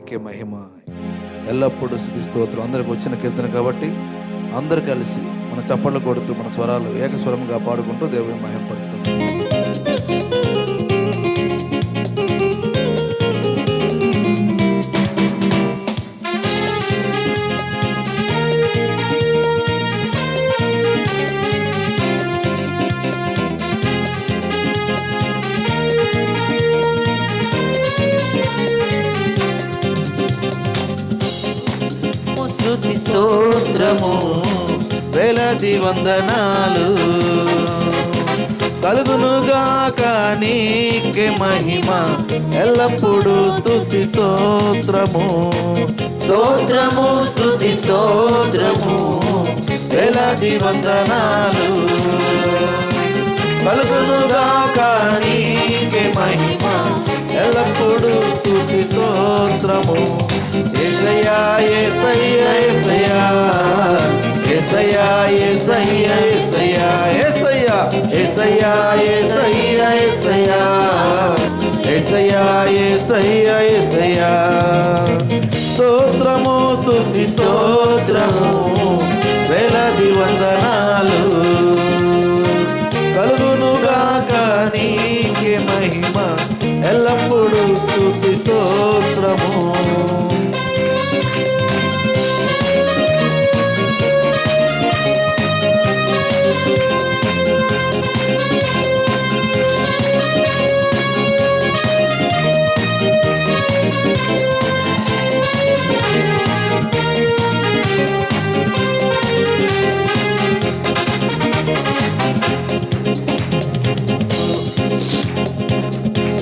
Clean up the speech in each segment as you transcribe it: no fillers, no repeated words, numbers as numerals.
మహిమ ఎల్లప్పుడూ స్తుతి స్తోత్రం. అందరికి వచ్చిన కీర్తన కాబట్టి అందరు కలిసి మన చప్పట్లు కొడుతూ మన స్వరాలు ఏకస్వరంగా పాడుకుంటూ దేవుని మహిమ పరుచుకుంటాం. స్తుతి స్తోత్రము వేలాది వందనాలు కలుగునుగాక నీకే మహిమ ఎల్లప్పుడూ స్తుతి స్తోత్రము. స్తోత్రము స్తుతి స్తోత్రము వేలాది వందనాలు కలుగునుగాక నీకే మహిమ ఎల్లప్పుడూ స్తుతి స్తోత్రము. యేసయ్యా యేసయ్యా యేసయ్యా యేసయ్యా యేసయ్యా యేసయ్యా యేసయ్యా యేసయ్యా యేసయ్యా యేసయ్యా యేసయ్యా యేసయ్యా స్తోత్రము స్తుతి స్తోత్రము వేలాది వందనాలు కలుగునుగాక నీకే మహిమ ఎల్లప్పుడూ స్తుతి స్తోత్రము.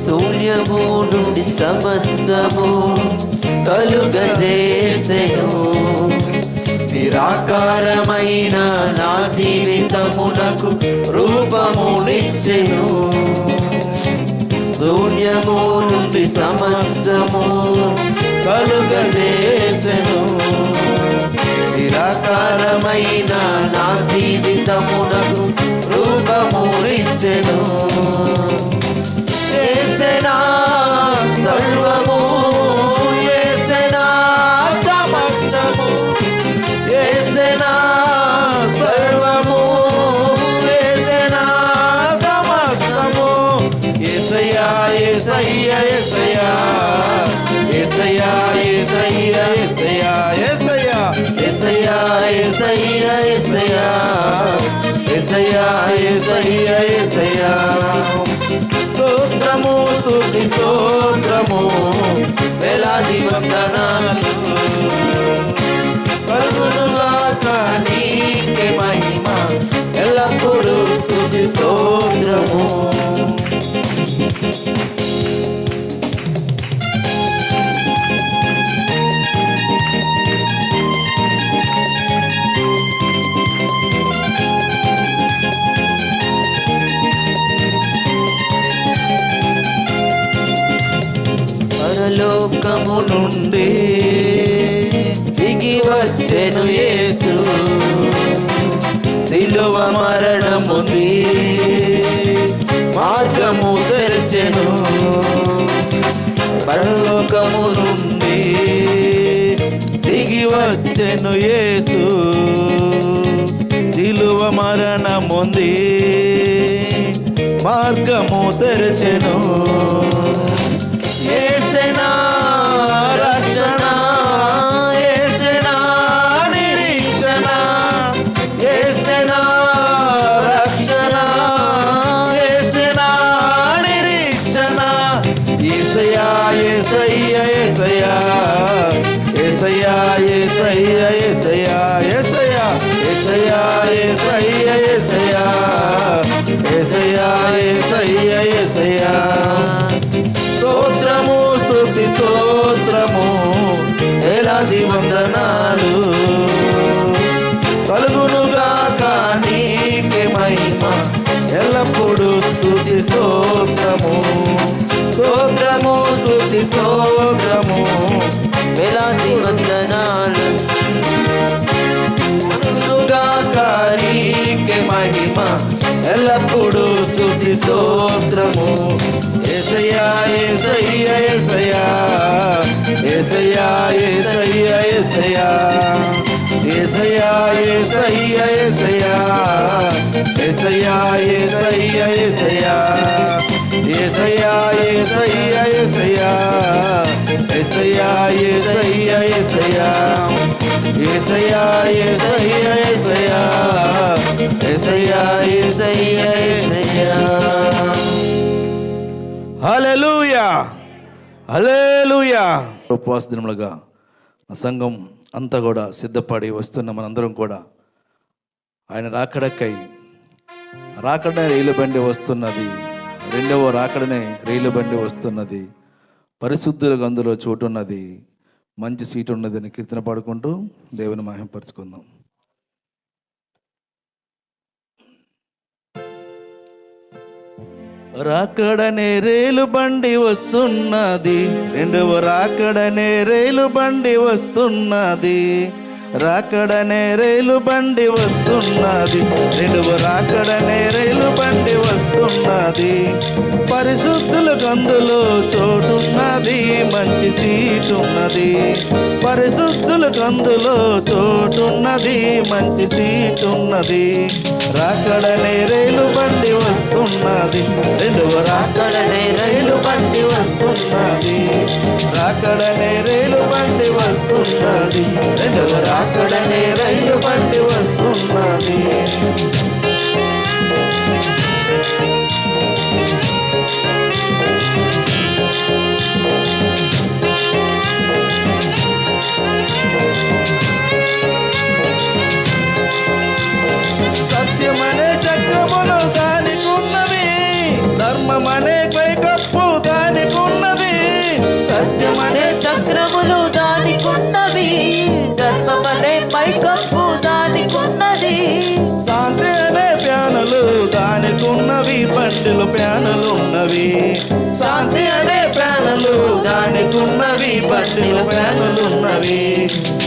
శూన్యము నుండి సమస్తము కలుగజేసెను, నిరాకారమైన నా జీవితమునకు రూపమునిచ్చెను. శూన్యము నుండి సమస్తము కలుగజేసెను, నిరాకారమైన నా జీవితమునకు రూపమునిచ్చెను. యేసెనా సర్వము, యేసెనా సమస్తము, యేసెనా సర్వము, యేసెనా సమస్తము. యేసయ్యా యేసయ్యా యేసయ్యా యేసయ్యా యేసయ్యా యేసయ్యా యేసయ్యా యేసయ్యా యేసయ్యా యేసయ్యా యేసయ్యా యేసయ్యా యేసయ్యా స్తోత్రము స్తుతి స్తోత్రము వేలాది వందనాలు కలుగునుగాక నీకే మహిమ ఎల్లప్పుడూ స్తుతి స్తోత్రము. పరలోకము నుండి దిగి వచ్చెను యేసు, సిలువ మరణముంది మార్గము తెరచెను. పరలోకము నుండి దిగి వచ్చెను యేసు, సిలువ మరణముంది మార్గము తెరచెను. యేసెనా రక్షణ, యేసెనా నిరీక్షణ, యేసెనా రక్షణ, యేసెనా నిరీక్షణ. యేసయ్యా యేసయ్యా యేసయ్యా యేసయ్యా యేసయ్యా యేసయ్యా యేసయ్యా యేసయ్యా యేసయ్యా యేసయ్యా యేసయ్యా యేసయ్యా స్తోత్రము స్తుతి స్తోత్రము వేలాది వందనాలు కలుగునుగాక నీకే మహిమ ఎల్లప్పుడూ స్తుతి స్తోత్రము. స్తోత్రము స్తుతి స్తోత్రము వేలాది వందనాలు కలుగునుగాక నీకే మహిమ ఎల్లప్పుడూ స్తుతి స్తోత్రము. యేసయ్యా యేసయ్యా యేసయ్యా యేసయ్యా యేసయ్యా యేసయ్యా యేసయ్యా యేసయ్యా యేసయ్యా యేసయ్యా యేసయ్యా యేసయ్యా యేసయ్యా యేసయ్యా యేసయ్యా యేసయ్యా యేసయ్యా యేసయ్యా యేసయ్యా యేసయ్యా యేసయ్యా యేసయ్యా యేసయ్యా. హల్లెలూయా హల్లెలూయా. ఉపవాస దినములుగా సంఘం అంతా కూడా సిద్ధపడి వస్తున్న మనందరం కూడా ఆయన రాకడకై రాకడనే రైలు బండి వస్తున్నది, రెండవ రాకడనే రైలు బండి వస్తున్నది, పరిశుద్ధులకు అందులో చోటు ఉన్నది, మంచి సీటు ఉన్నది అని కీర్తన పాడుకుంటూ దేవుని మహిమపరుచుకుందాం. రాకడనే రైలు బండి వస్తున్నది, రెండవ రాకడనే రైలు బండి వస్తున్నది, రాకడనే రైలు బండి వస్తున్నది, రెండవ రాకడనే రైలు బండి వస్తున్నది, పరిశుద్ధులకు అందులో చోటున్నది, మంచి సీటున్నది, పరిశుద్ధులకు అందులో చోటున్నది, మంచి సీటున్నది, రాకడనే రైలు బండి వస్తున్నది, రెండవ రాకడనే రైలు బండి వస్తున్నది, రాకడనే రైలు బండి వస్తున్నది, రెండవ రాకడనే రైలు బండి వస్తున్నది. సత్యమనే చక్రములు దానికున్నవి, ధర్మమనే పైకప్పు దానికున్నది, సత్యమనే చక్రములు దానికున్నవి, ధర్మమనే పైకప్పు దానికున్నది, శాంతి అనే ప్యానలు దానికున్నవి, బండిలో ప్యానలున్నవి, శాంతి అనే ప్యానలు దానికున్నవి, బండిలో ప్యానలున్నవి,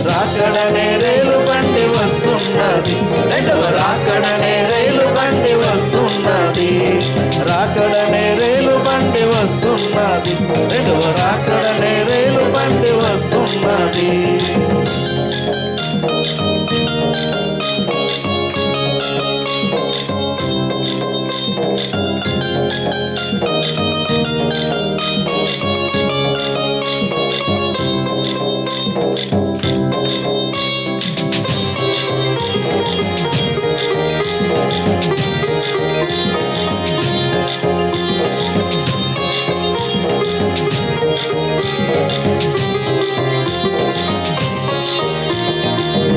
రాకడనే రైలు బండి వస్తున్నది, రెండవ రాకడనే రైలు బండి వస్తున్నది, రాకడనే రైలు బండి వస్తున్నది, రెండవ రాకడనే రైలు బండి వస్తున్నది.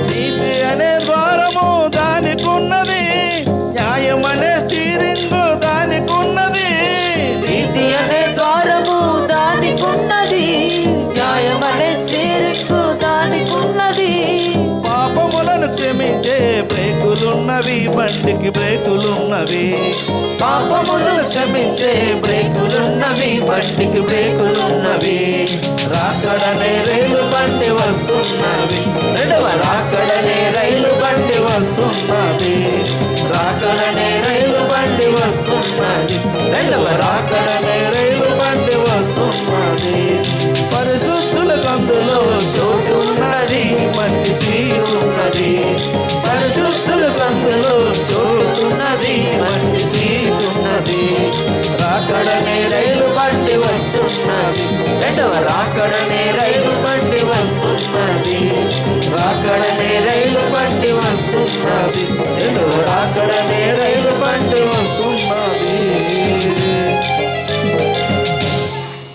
నీతి అనే ద్వారము దానికున్నది, న్యాయం అనే స్టీరింగు దానికున్నది, నీతి అనే ద్వారము దానికున్నది, న్యాయమనే స్టీరింగు దానికున్నది, పాపములను క్షమించే బ్రేకులున్నవి, బండికి బ్రేకులున్నవి, పాపములను క్షమించే బ్రేకులున్నవి, బండికి బ్రేకులున్నవి, రాకడనే రైలు బండి వస్తున్నవి, రెండవ రాకడనే రైలు బండి వస్తున్నది, రాకడనే రైలు బండి వస్తున్నది, రెండవ రాకడనే రైలు బండి వస్తున్నది, పరిశుద్ధులకు అందులో చోటున్నది, మంచి సీటున్నది, పరిశుద్ధులకు అందులో చోటున్నది, మంచి సీటున్నది, రాకడనే రైలు బండి వస్తున్నది, రెండవ రాకడనే రైలు బండి వస్తున్నది, రాకడనే రైలు బండి వస్తున్నది, రెండవ రాకడనే రైలు బండి వస్తున్నది.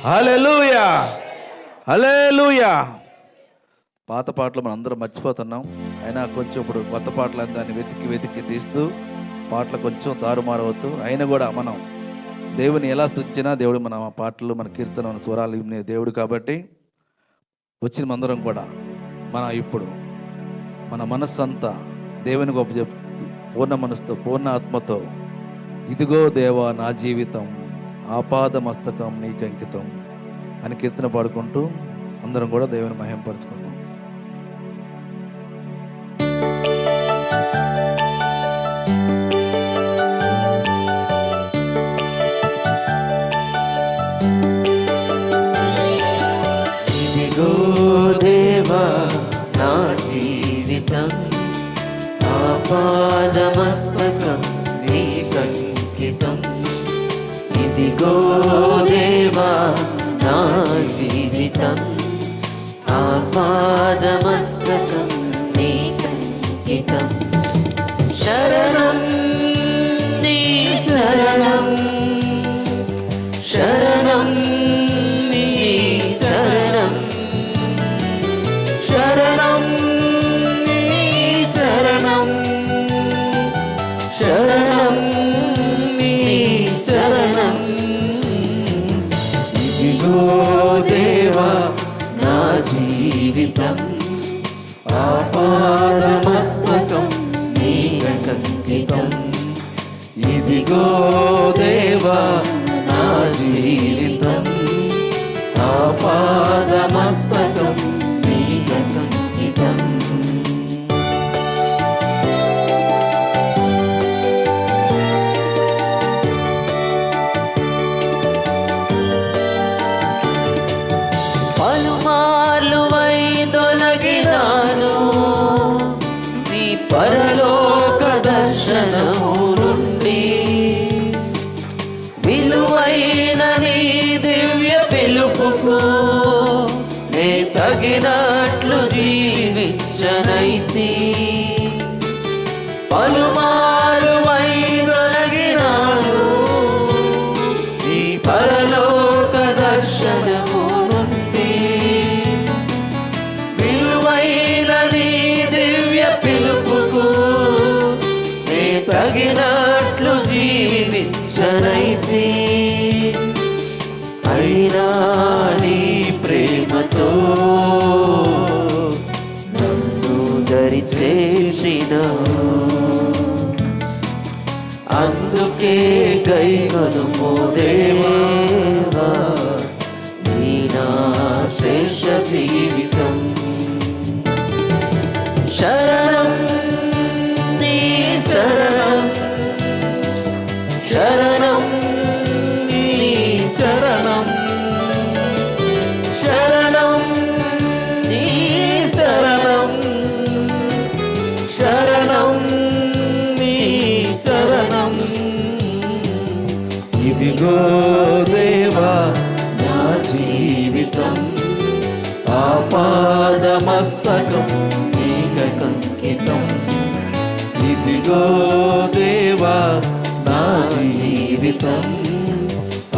హల్లెలూయా హల్లెలూయా. పాత పాటలు మనం అందరం మర్చిపోతున్నాం, అయినా కొంచెం ఇప్పుడు కొత్త పాటలు దాన్ని వెతికి వెతికి తీస్తూ పాటలు కొంచెం తారుమారవుతూ అయినా కూడా మనం దేవుని ఎలా స్తుతించినా దేవుడు మన పాటలు మన కీర్తన మన స్వరాలు వినే దేవుడు కాబట్టి వచ్చిన అందరం కూడా ఇప్పుడు మన మనస్సంతా దేవుని గొప్ప పూర్ణ మనసుతో పూర్ణ ఆత్మతో ఇదిగో దేవా నా జీవితం ఆపాద మస్తకం నీకు అంకితం అని కీర్తన పాడుకుంటూ అందరం కూడా దేవుని మహిమపరుచుకుందాం. ఇదిగో జీవితం ఆపాదమస్తకం నీకంకితం ఇదిగో దేవా నా జీవితం ఆపాదమస్తకం నీకంకితం శరణం నీ శరణం శరణం నీ శరణం శరణం నీ శరణం శరణం నీ శరణం ఇదిగో దేవా నా జీవితం ఆపాదమస్తకం నీకంకితం ఇదిగో దేవా నా జీవితం ఆపాదమస్తకం నీకంకితం పలుమార్లు వైదొలగినాను నీ పరలోక దర్శనము నుండి విలువైన నీ దివ్య పిలుపుకు నే తగినట్లు జీవించనైతి పలుమార్లు వైదొలగినాను నీ పరలోక దర్శనము నుండి విలువైన నీ దివ్య పిలుపుకు నే తగినట్లు జీవించనైతి అయినా నీ ప్రేమతో నన్ను దరి చేసినావు అందుకే గైకొనుము దేవా నీ నా శేష జీవితం శరణం నీ శరణం శరణం నీ శరణం శరణం నీ శరణం శరణం నీ శరణం ఇదిగో దేవా నా జీవితం ఆపాదమస్తకం నీకంకితం ఇదిగో దేవా నా జీవితం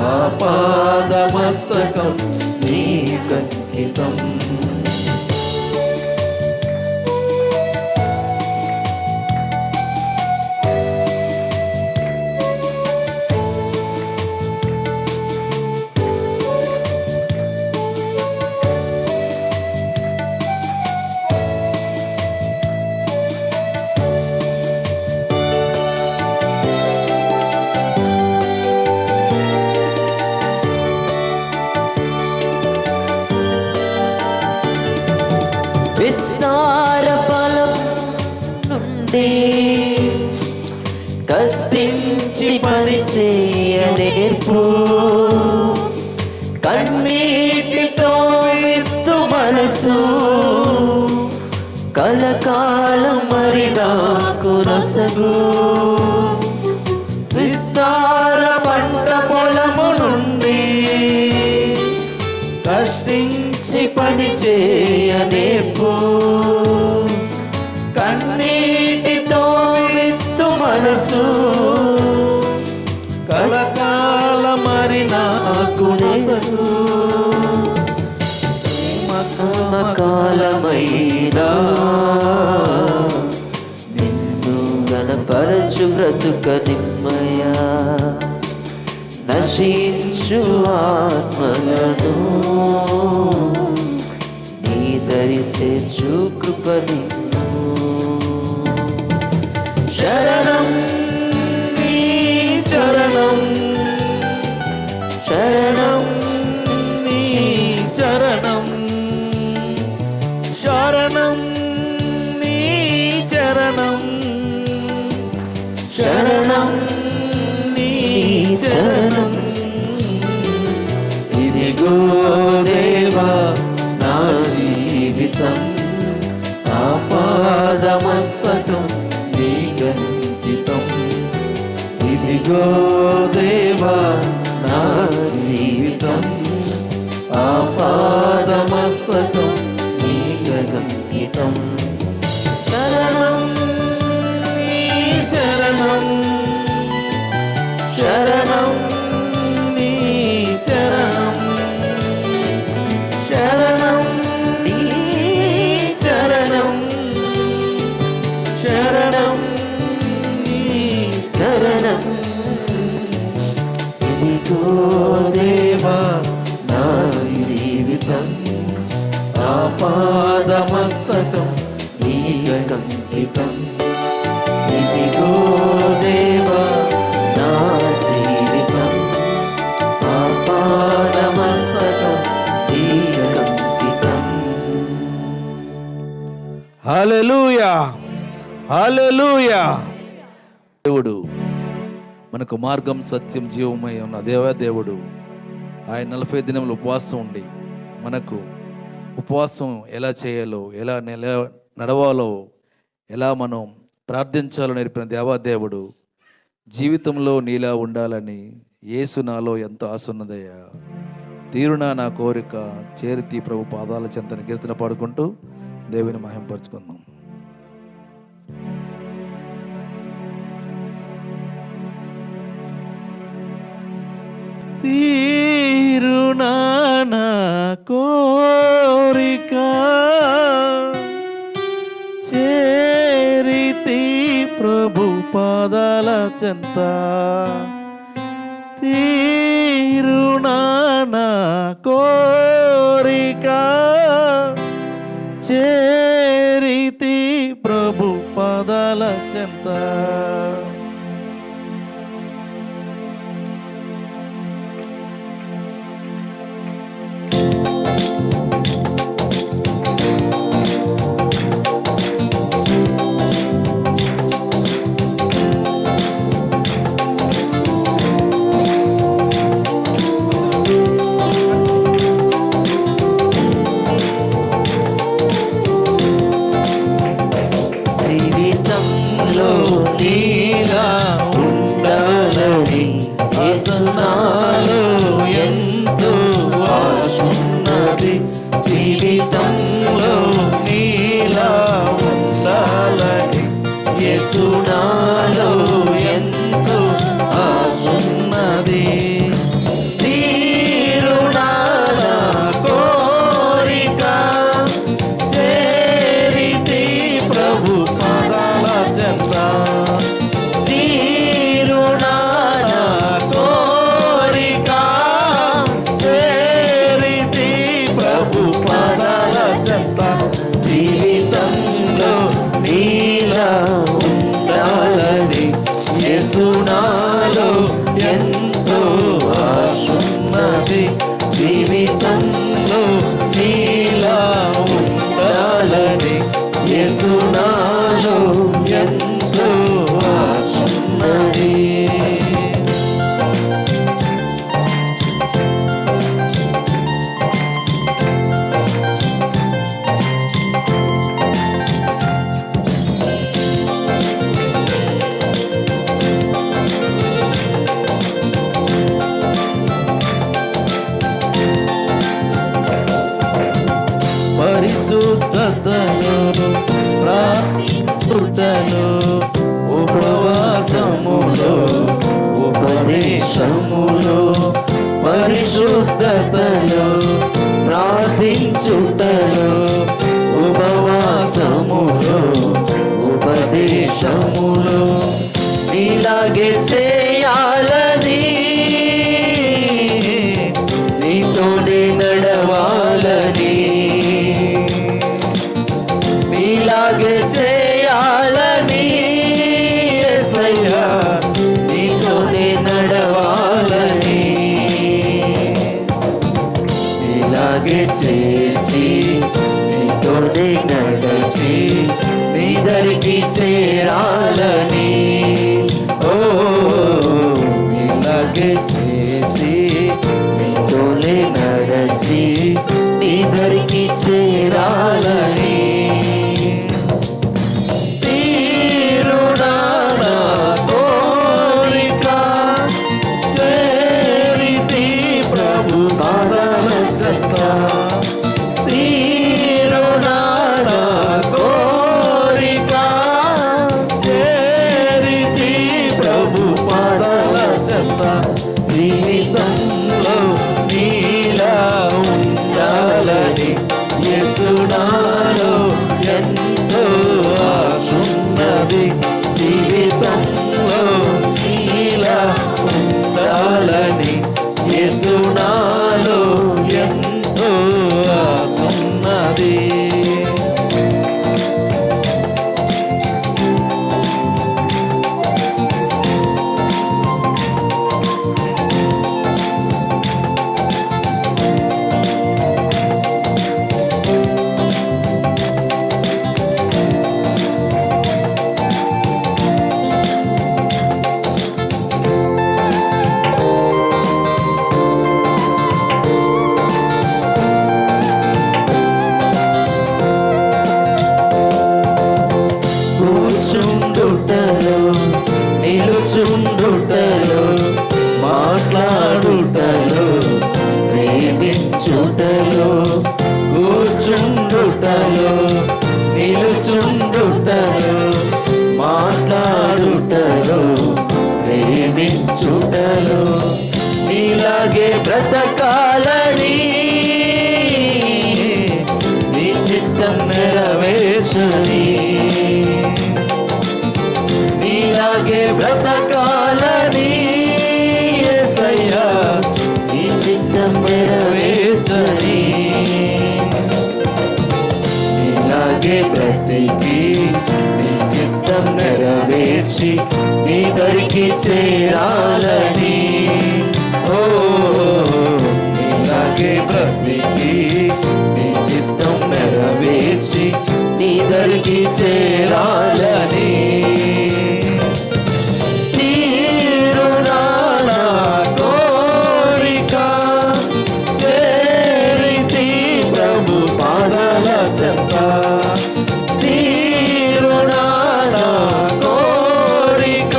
ఆపాదమస్తకం నీకంకితం విస్తార ఫలం నుండి కష్టించి పని చేయనేర్పు కన్నీటితో విత్తు మనసు కలకాలం మరి నాకు నొసగు విస్తార పంట పొలము నుండి కష్టించి పని చేయనేర్పు కన్నీటితో విత్తు మనసు కలకాల మరి నాకు నొసగు కాలమైనా నిన్ను గణపరచు బ్రతుక నిమ్మయా నశించు ఆత్మలను నీ దరి చేర్చు కృప నిన్ను శరణం నీ చరణం శరణం నీ చరణం శరణం నీ చరణం శరణం నీ చరణం ఇదిగో దేవా నా జీవితం ఆపాద పాదమస్తకం నీకంకితం. ఇదిగో దేవా నా జీవితం, ఆ పాదమస్తకం నీకంకితం. హల్లెలూయా, హల్లెలూయా. దేవుడు మనకు మార్గం, సత్యం, జీవమై ఉన్న దేవుడు ఆయన 40 దినములు ఉపవాసం ఉండి మనకు ఉపవాసం ఎలా చేయాలో, ఎలా నడవాలో, ఎలా మనం ప్రార్థించాలో నేర్పిన దేవాదేవుడు జీవితంలో నీలా ఉండాలని యేసు నాలో ఎంతో ఆశ ఉన్నదయ్యా, తీరునా నా కోరిక, చేరితి ప్రభు పాదాల చెంతని కీర్తన పాడుకుంటూ దేవుని మహింపరచుకుందాం. తీరునా నా కోరిక, చేరితి ప్రభు పాదాల చెంత. తీరునా నా కోరిక, చేరితి ప్రభు పాదాల చెంత. జీవితంలో నీలా ఉండాలని యేసునాలో ఎంతో ఆశున్నది. జీవితంలో నీలా ఉండాలని యేసునాలో ఎంతో ఆశున్నది. తీరునా నా కోరిక, చేరితి ప్రభు పాదాల చెంత. తీరునా నా కోరిక, చేరితి ప్రభు పాదాల చెంత. జీవితంలో నీలా ఉండాలని యేసునాలో ఎంతో ఆశున్నది. జీవితంలో నీలా ఉండాలని యేసునాలో ఎంతో ఆశున్నది. పరిశుద్ధతలో, ప్రార్థనలో, ఉపవాసములో, ఉపదేశములో, పరిశుద్ధతలో, ప్రార్థించుటలో, ఉపవాసములో, ఉపదేశములో నీలాగే చేయాలని, నీతోనే నడవాలని, నీలాగే చేయాలని యేసయ్యా, నీతోనే నడవాలని. నీలాగే చేసి నీతోనే నడచి నీ దరికి చేరాలని. ఓ నీలాగే చేసి నీతోనే నడచి నీ దరికి చేరాలని. తీరునా నా కోరిక, చేరితి ప్రభు పాదాల చెంత. తీరునా నా కోరిక, చేరితి ప్రభు పాదాల చెంత. జీవితంలో నీలా ఉండాలని యేసునాలో ఎంతో ఆశున్నది. జీవితంలో నీలా ఉండాలని యేసునాలో ఎంతో ఆశున్నది. చిత్తం నెరవేర్చుని నీలాగే బ్రతకాలని యేసయ్యా నీ చిత్తం నెరవేర్చుని నీలాగే బ్రతికి నీ చిత్తం నెరవేర్చి నీ దరికి చేరాలని ఓ నీలాగే బ్రతికి నీ చిత్తం నెరవేర్చి నీ దరికి చేరాలని తీరునా నా కోరిక చేరితి ప్రభు పాదాల చెంత తీరునా నా కోరిక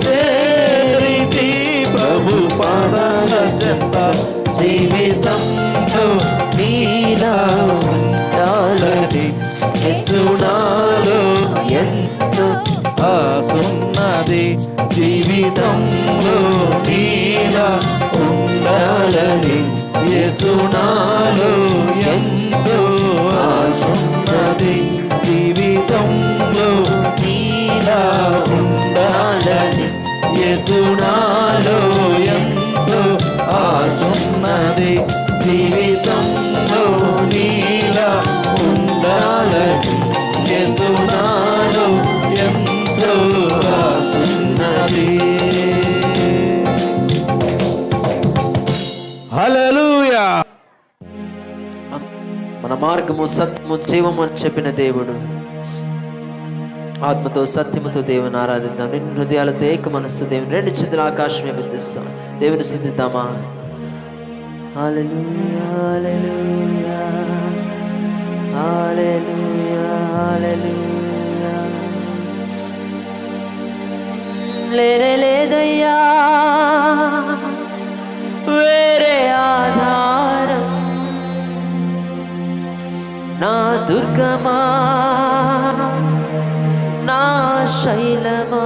చేరితి ప్రభు పాదాల చెంత జీవితంలో నీలా ఉండాలని యేసునాలో ఎంతో ఆసున్నది జీవితంలో నీలా ఉండాలని యేసునాలో ఎంతో ఆసున్నది జీవితంలో నీలా ఉండాలని యేసునాలో ఎంతో ఆసున్నది జీవితంలో నీలా ఉండాలని యేసునాలో ఎంతో ఆసున్నది. హల్లెలూయా. మన మార్గము సత్యము జీవము అని చెప్పిన దేవుడు ఆత్మతో సత్యముతో దేవుని ఆరాధిద్దాం. నిన్ను హృదయాలతో ఏక మనస్సు దేవుని రెండు చేతుల ఆకాశమే గుర్తిస్తాం. దేవుని స్తుతిద్దామా. హల్లెలూయా హల్లెలూయా హల్లెలూయా హల్లెలూయా. లేదయ్యా వేరే ఆధారం నా దుర్గమా నా శైలమా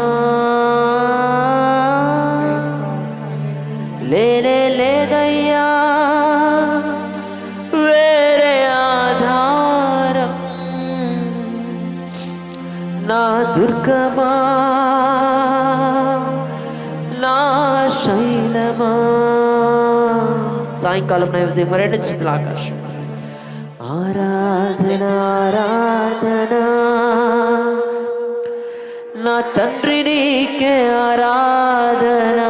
లేదయ్యా వేరే ఆధారం నా దుర్గమా నా శైలమా. సాయంకాలం నైవేద్యం రెండు చేతుల ఆకాశం. ఆరాధన ఆరాధన నా తండ్రి నీకే ఆరాధన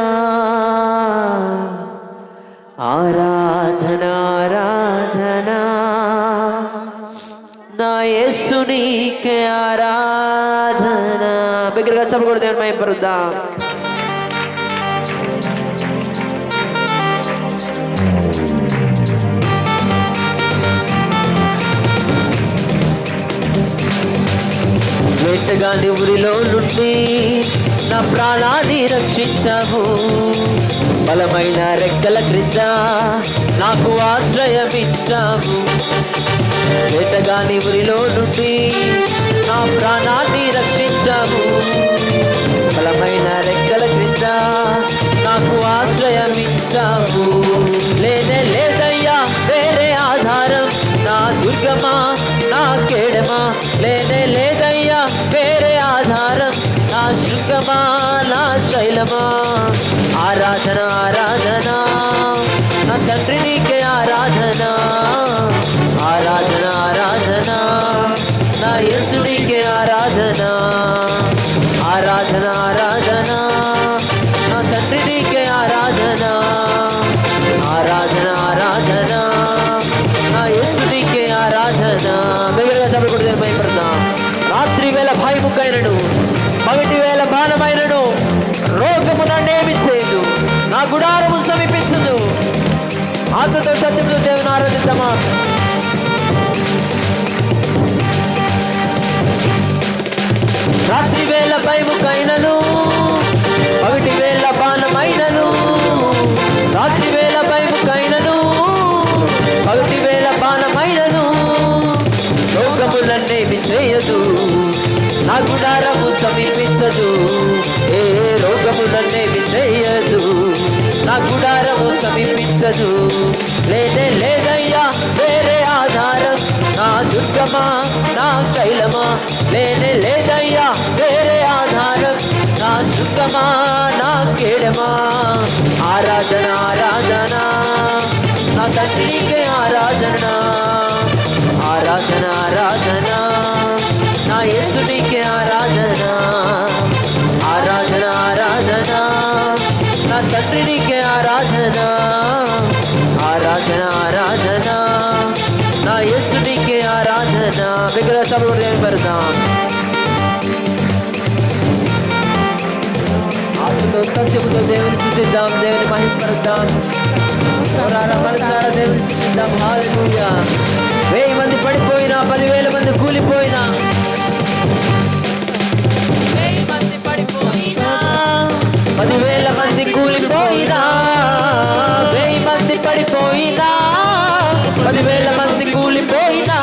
ఆరాధన ఆరాధన నా యేసు నీకే ఆరాధన. బిగ్గరగా చెప్పకూడదు దేవుని మహిమపరుద్దాం. వేటగాని ఊరిలో నుండి నా ప్రాణాన్ని రక్షించావు. బలమైన రెక్కల క్రింద నాకు ఆశ్రయమిచ్చావు. వేటగాని ఊరిలో నుండి నా ప్రాణాన్ని రక్షించావు. బలమైన రెక్కల క్రింద నాకు ఆశ్రయమిచ్చావు. లేదయ్యా వేరే ఆధారం నా దుర్గమా నా కేడమా లేదయ్యా వేరే ఆధారం నా శృంగమా నా శైలమా. ఆరాధన ఆరాధన నా తండ్రి నీకే ఆరాధన ఆరాధన ఆరాధన నా యేసు నీకే ఆరాధన ఆరాధన ఆరాధన నా తండ్రి నీకే ఆరాధన ఆరాధన ఆరాధన నా యేసు నీకే ఆరాధన. మిగిలిన సభలు కూడా భయపడతాం. రాత్రి వేళ భయముకైనను పగటి వేళ బాణమైనను రోగము నన్నేమి చేయదు. నా గుడారము సమీపించదు. ఆత్మతో సత్యంతో దేవుని ఆరాధిద్దామా. రాత్రి వేళ భయముకైనను పగటి వేళ బాణమైనను రాత్రి వేళ భయముకైనను పగటి వేళ బాణమైనను రోగములన్నేమి చేయదు. నా గుడారము సమీపించదు. ఏ రోగములన్నేమి చేయదు. నా గుడారము సమీపించదు. లేదయ్యా వేరే ఆధారం నా దుర్గమా నా శైలమా లేనే లేదయ్యా వేరే ఆధారం నా సుఖమా నా కేడమా ఆరాధన ఆరాధన నా తండ్రికి ఆరాధన ఆరాధన ఆరాధన నా యేసునికి ఆరాధన ఆరాధన ఆరాధన నా తండ్రికి ఆరాధన ఆరాధన ఆరాధన నా యేసునికి ఆరాధన మిగతా సభలో నేను పెడతాం ఆత్మతో సత్యముతో దేవుని స్తుతిద్దాం దేవుని మహిమపరుద్దాం దేవుని స్తుతిద్దాం హల్లెలూయా 1000 మంది పడిపోయినా 10,000 మంది కూలిపోయినా 1000 మంది పడిపోయినా 10,000 మంది కూలిపోయినా 1000 మంది పడిపోయినా 10,000 మంది కూలిపోయినా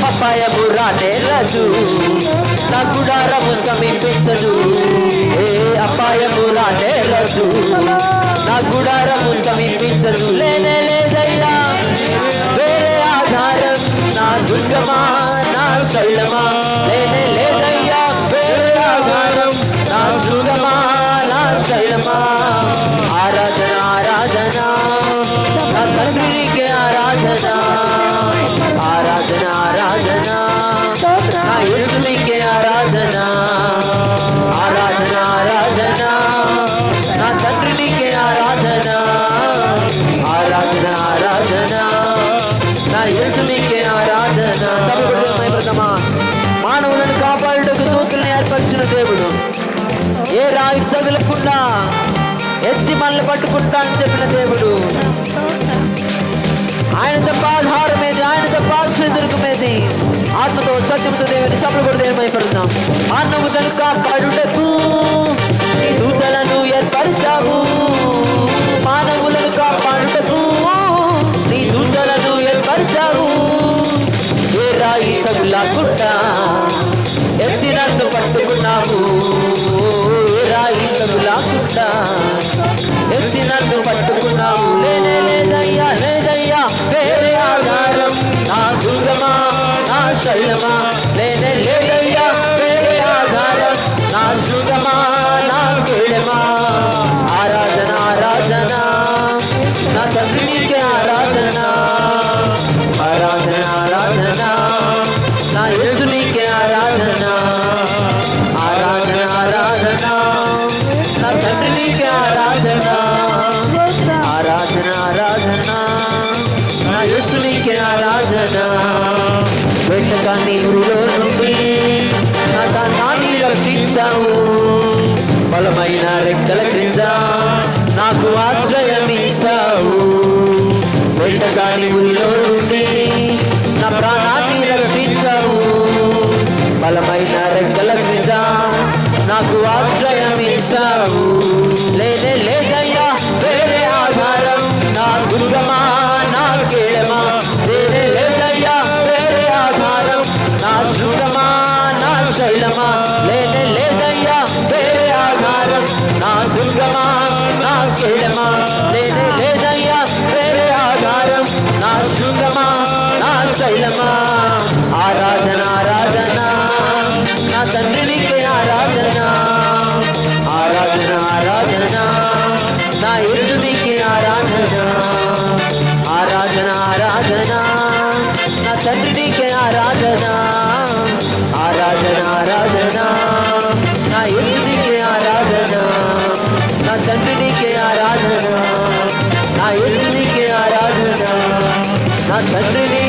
అపాయము రానేరదు నా గుడారము సమీపించదు ఏ అపాయము రానేరదు నా గుడారము సమీపించదు లేనే లేదయ్యా వేరే ఆధారం నా దుర్గమా నా శైలమా లేనే లేదయ్యా వేరే ఆధారం నా దుర్గమా నా శైలమా ఆరాధన ఆరాధన నా తండ్రికి ఆరాధన ఆరాధన ఆరాధన నా యేసునికి ఆరాధన ఆరాధన ఆరాధన నా తండ్రికి ఆరాధన ఆరాధన ఆరాధన నా యేసునికి ఆరాధన ప్రథమా మానవులను కాపాడుటకు దూతలను ఏర్పరిచిన దేవుడు ఏ రాయి తగులకుండా ఎత్తి మనల్ని పట్టుకుంటానని చెప్పిన దేవుడు ఆయన తప్ప ఆధారమేది ఆయన తప్ప ఆశ్రయదుర్గమేది ఆత్మతో సత్యంతో దేవుని సభలు కూడా దేవుమైపడుతున్నాం మానవులను కాపాడుటకు నీ దూతలను ఏర్పరిచావు మానవులను కాపాడుటకు నీ దూతలను ఏర్పరిచావు ఏ రాయి తగులకుండా ఎత్తి నన్ను పట్టుకున్నావు ఏ రాయి తగులకుండా ఎత్తి నన్ను పట్టుకున్నావు లేనే లేదయ్యా లేదయ్యా వేరే ఆధారం నా దుర్గమా నా శైలమా లేనే లేదయ్యా వేరే ఆధారం నా దుర్గమా నా కేడమా ఆరాధన ఆరాధన నా తండ్రికి ఆరాధన ఆరాధన ఆరాధన నా యేసునికి ఆరాధన ఆరాధన ఆరాధన నా తండ్రికి ఆరాధన ఆరాధన ఆరాధన నా యేసునికి ఆరాధన వెంటకాన్ని ఊరిలో నుండి నా తాన్ని రక్షించావు బలమైన రెక్కల క్రింద నాకు ఆశ్రయం ఇచ్చావు వెంటకాన్ని ఊరిలో నుండి నా ప్రాణాన్ని రక్షించావు బలమైన రెక్కల క్రింద నాకు ఆశ్రయం ఇచ్చావు లేనే లేదయ్యా వేరే ఆధారం నా దుర్గమా నా కేడమా లేనే లేదయ్యా వేరే ఆధారం నా దుర్గమా నా శైలమా లేనే లేదయ్యా వేరే ఆధారం నా దుర్గమా నా కేడమా లేనే లేదయ్యా వేరే ఆధారం నా దుర్గమా నా శైలమా ఆరాధన ఆరాధన నా తండ్రికి ఆరాధన ఆరాధన ఆరాధన నా యేసునికి ఆరాధన ఆరాధన ఆరాధన నా తండ్రికి ఆరాధన ఆరాధన ఆరాధన నా యేసునికి ఆరాధన నా తండ్రికి ఆరాధన నా యేసునికి ఆరాధన నా తండ్రికి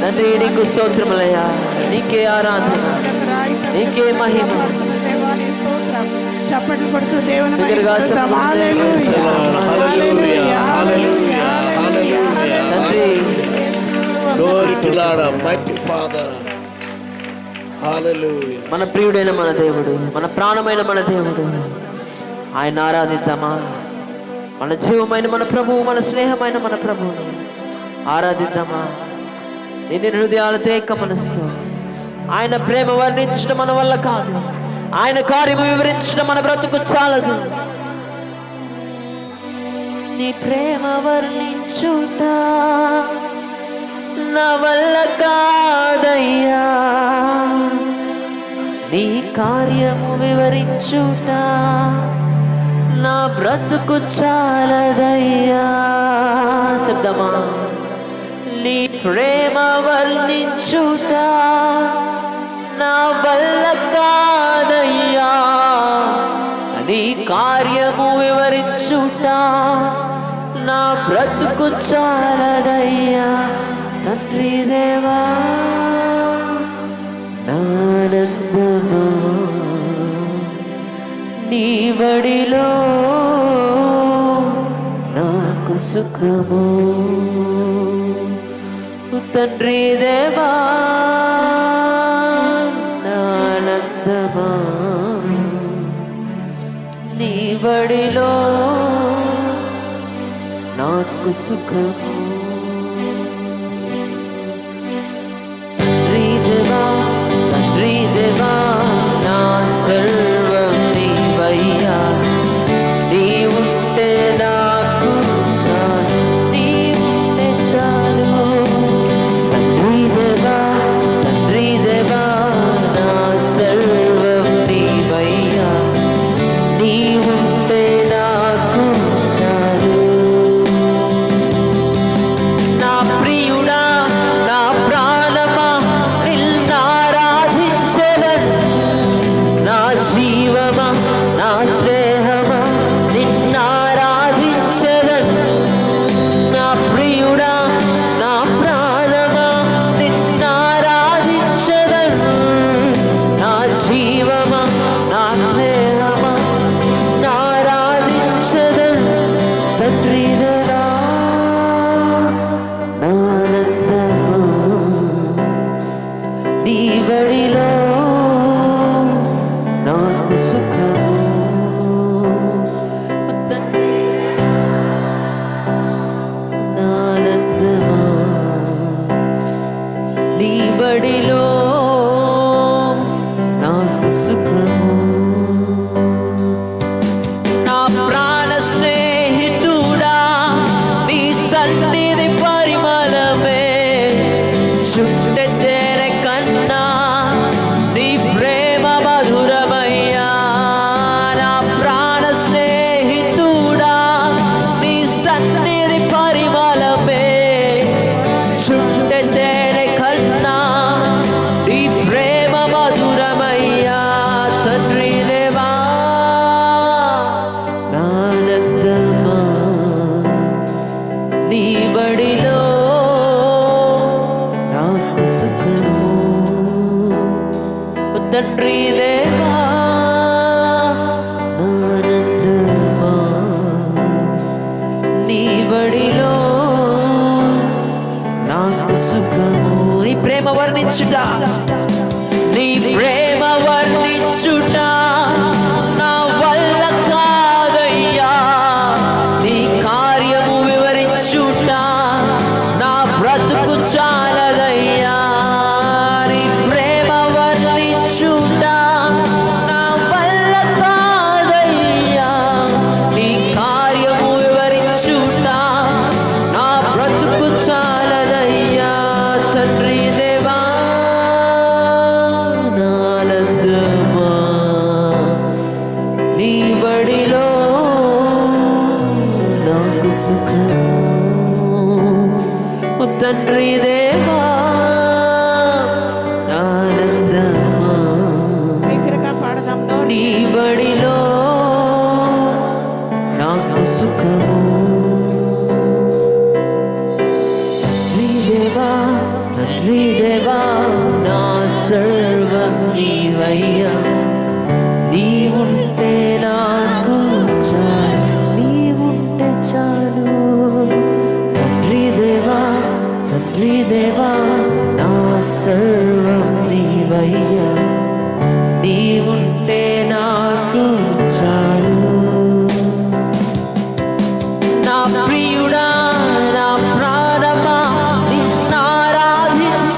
తండ్రి నీకు స్తోత్రములయ్యా నీకే ఆరాధన నీకే మహిమ చప్పట్లు కొడుతూ దేవుని దగ్గరగా తండ్రి మన ప్రియుడైన మన దేవుడు మన ప్రాణమైన మన దేవుడు ఆయన ఆరాధిద్దామా మన జీవమైన మన ప్రభువు మన స్నేహమైన మన ప్రభువుని ఆరాధిద్దామా నిన్ను హృదయాలతో ఏక మనస్సు. ఆయన ప్రేమ వర్ణించడం మన వల్ల కాదు, ఆయన కార్యము వివరించడం మన బ్రతుకు చాలదు. నీ ప్రేమ వర్ణించుట నా వల్ల కాదయ్యా, నీ కార్యము వివరించుట నా బ్రతుకు చాలదయ్యా. చెప్దామా? నీ ప్రేమ వర్ణించుట నా వల్ల కాదయ్యా, నీ కార్యము వివరించుట నా బ్రతుకు చాలదయ్యా. తండ్రి దేవా నానందమా, నీ బడిలో నాకు సుఖము. తండ్రి దేవా నానందమా, నీ బడిలో నాకు సుఖము. తండ్రి దేవా, తండ్రి దేవా నా సర్వం నీవయ్యా, నీ ఉంటే నాకు చాలు, నీ ఉంటే చాలు. తండ్రి దేవా, తండ్రి దేవా నా సర్వం నీవయ్యా, నీ ఉంటే నాకు చాలు. నా ప్రియుడా, నా ప్రాణమా నిన్నారాధించెదను, నా జీవమా నా స్నేహమా నిన్నారాధించెదను. నా ప్రియుడా, నా ప్రాణమా నిన్నారాధించెదను, నా జీవమా నా స్నేహమా నిన్నారాధించెదను. తండ్రి దేవా నానందమా, నీ బడిలో నాకు సుఖము. నానందమా, నీ బడిలో నాకు సుఖము. నా ప్రాణ స్నేహితుడా, నీ సన్నిధి పరిమళమే చుట్టెత్తెర కన్నా నీ ప్రేమ మధురమయ్యా. నా ప్రాణ స్నేహితుడా, నీ సన్నిధి పరిమళమే చుట్టెత్తెర కన్నా నీ ప్రేమ మధురమయ్యా. తండ్రి దేవా నానందమా, నీ బడిలో నాకు సుఖము. తండ్రి దేవా నానందమా, నీ బడిలో నాకు సుఖము. నీ ప్రేమ వర్ణించుట, నీ ప్రేమ వర్ణించుట నా వల్ల కాదయ్యా, నీ కార్యము వివరించుట నా బ్రతుకు చాలదయ్యా. నీ ప్రేమ వర్ణించుట నా వల్ల కాదయ్యా, నీ కార్యము వివరించుట నా బ్రతుకు చాలదయ్యా. తండ్రి దేవా నానందమా, నీ బడిలో నాకు సుఖము. తండ్రి దేవా నానందమా, నీ బడిలో నాకు సుఖము. తండ్రి దేవా, తండ్రి దేవా నా సర్వం నీవయ్యా, నీ ఉంటే నాకు చాలు, నీ ఉంటే చాలు. తండ్రి దేవా, తండ్రి దేవా నా సర్వం నీవయ్యా, నీ ఉంటే నాకు చాలు. నా ప్రియుడా, నా ప్రాణమా నిన్నారాధించెదను,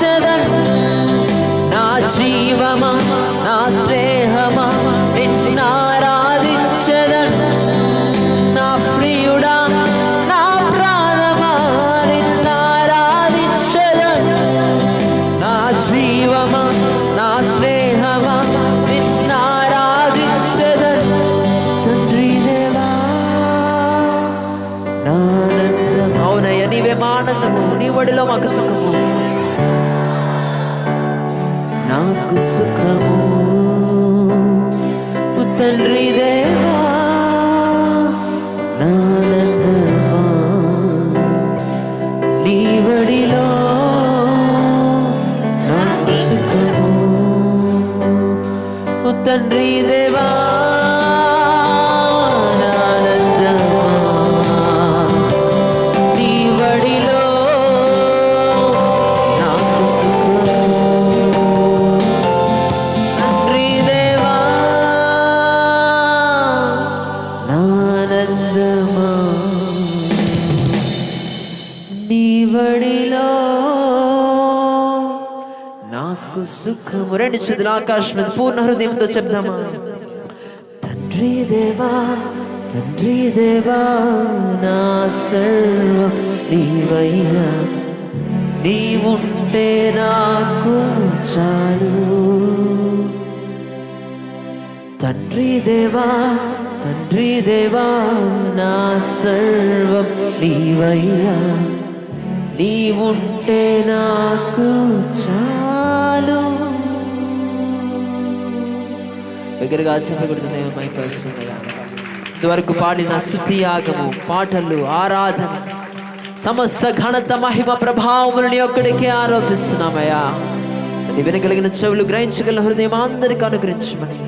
జీవమా నా స్నేహమా నిన్నారాధించెదను తండ్రి దేవా నా ఆనందం. అవునయ్య నీవే మా ఆనందము, నీ ఒడిలో మాకు సుఖము, నాకు సుఖము తండ్రి దేవా నా ఆనందమా నీ ఒడిలో నాకు సుఖము తండ్రి దేవా నా ఆనందమా నీ ఒడిలో నాకు సుఖము తండ్రి దేవా నా ఆనందమా నీ ఒడిలో నాకు సుఖము. రెండు చేతులు ఆకాశం మీద పూర్ణ హృదయంతో చెప్దామా? తండ్రి దేవా తండ్రి దేవా నా సర్వం నీవయ్యా, నీవుంటే నాకు చాలు. తండ్రి దేవా తండ్రి దేవా నా సర్వం నీవయ్యా, నీవుంటే నాకు చాలు. దగ్గరగా చెప్పబడుతున్నాయి మైపరుస్తుండగా ఇంతవరకు పాడిన స్తుతి యాగము, పాటలు, ఆరాధన, సమస్త ఘనత మహిమ ప్రభావములని ఒక్కడికే ఆరోపిస్తున్నామయ్యా. అది వినగలిగిన చెవులు, గ్రహించగలిగిన హృదయం అందరికీ అనుగ్రహించమని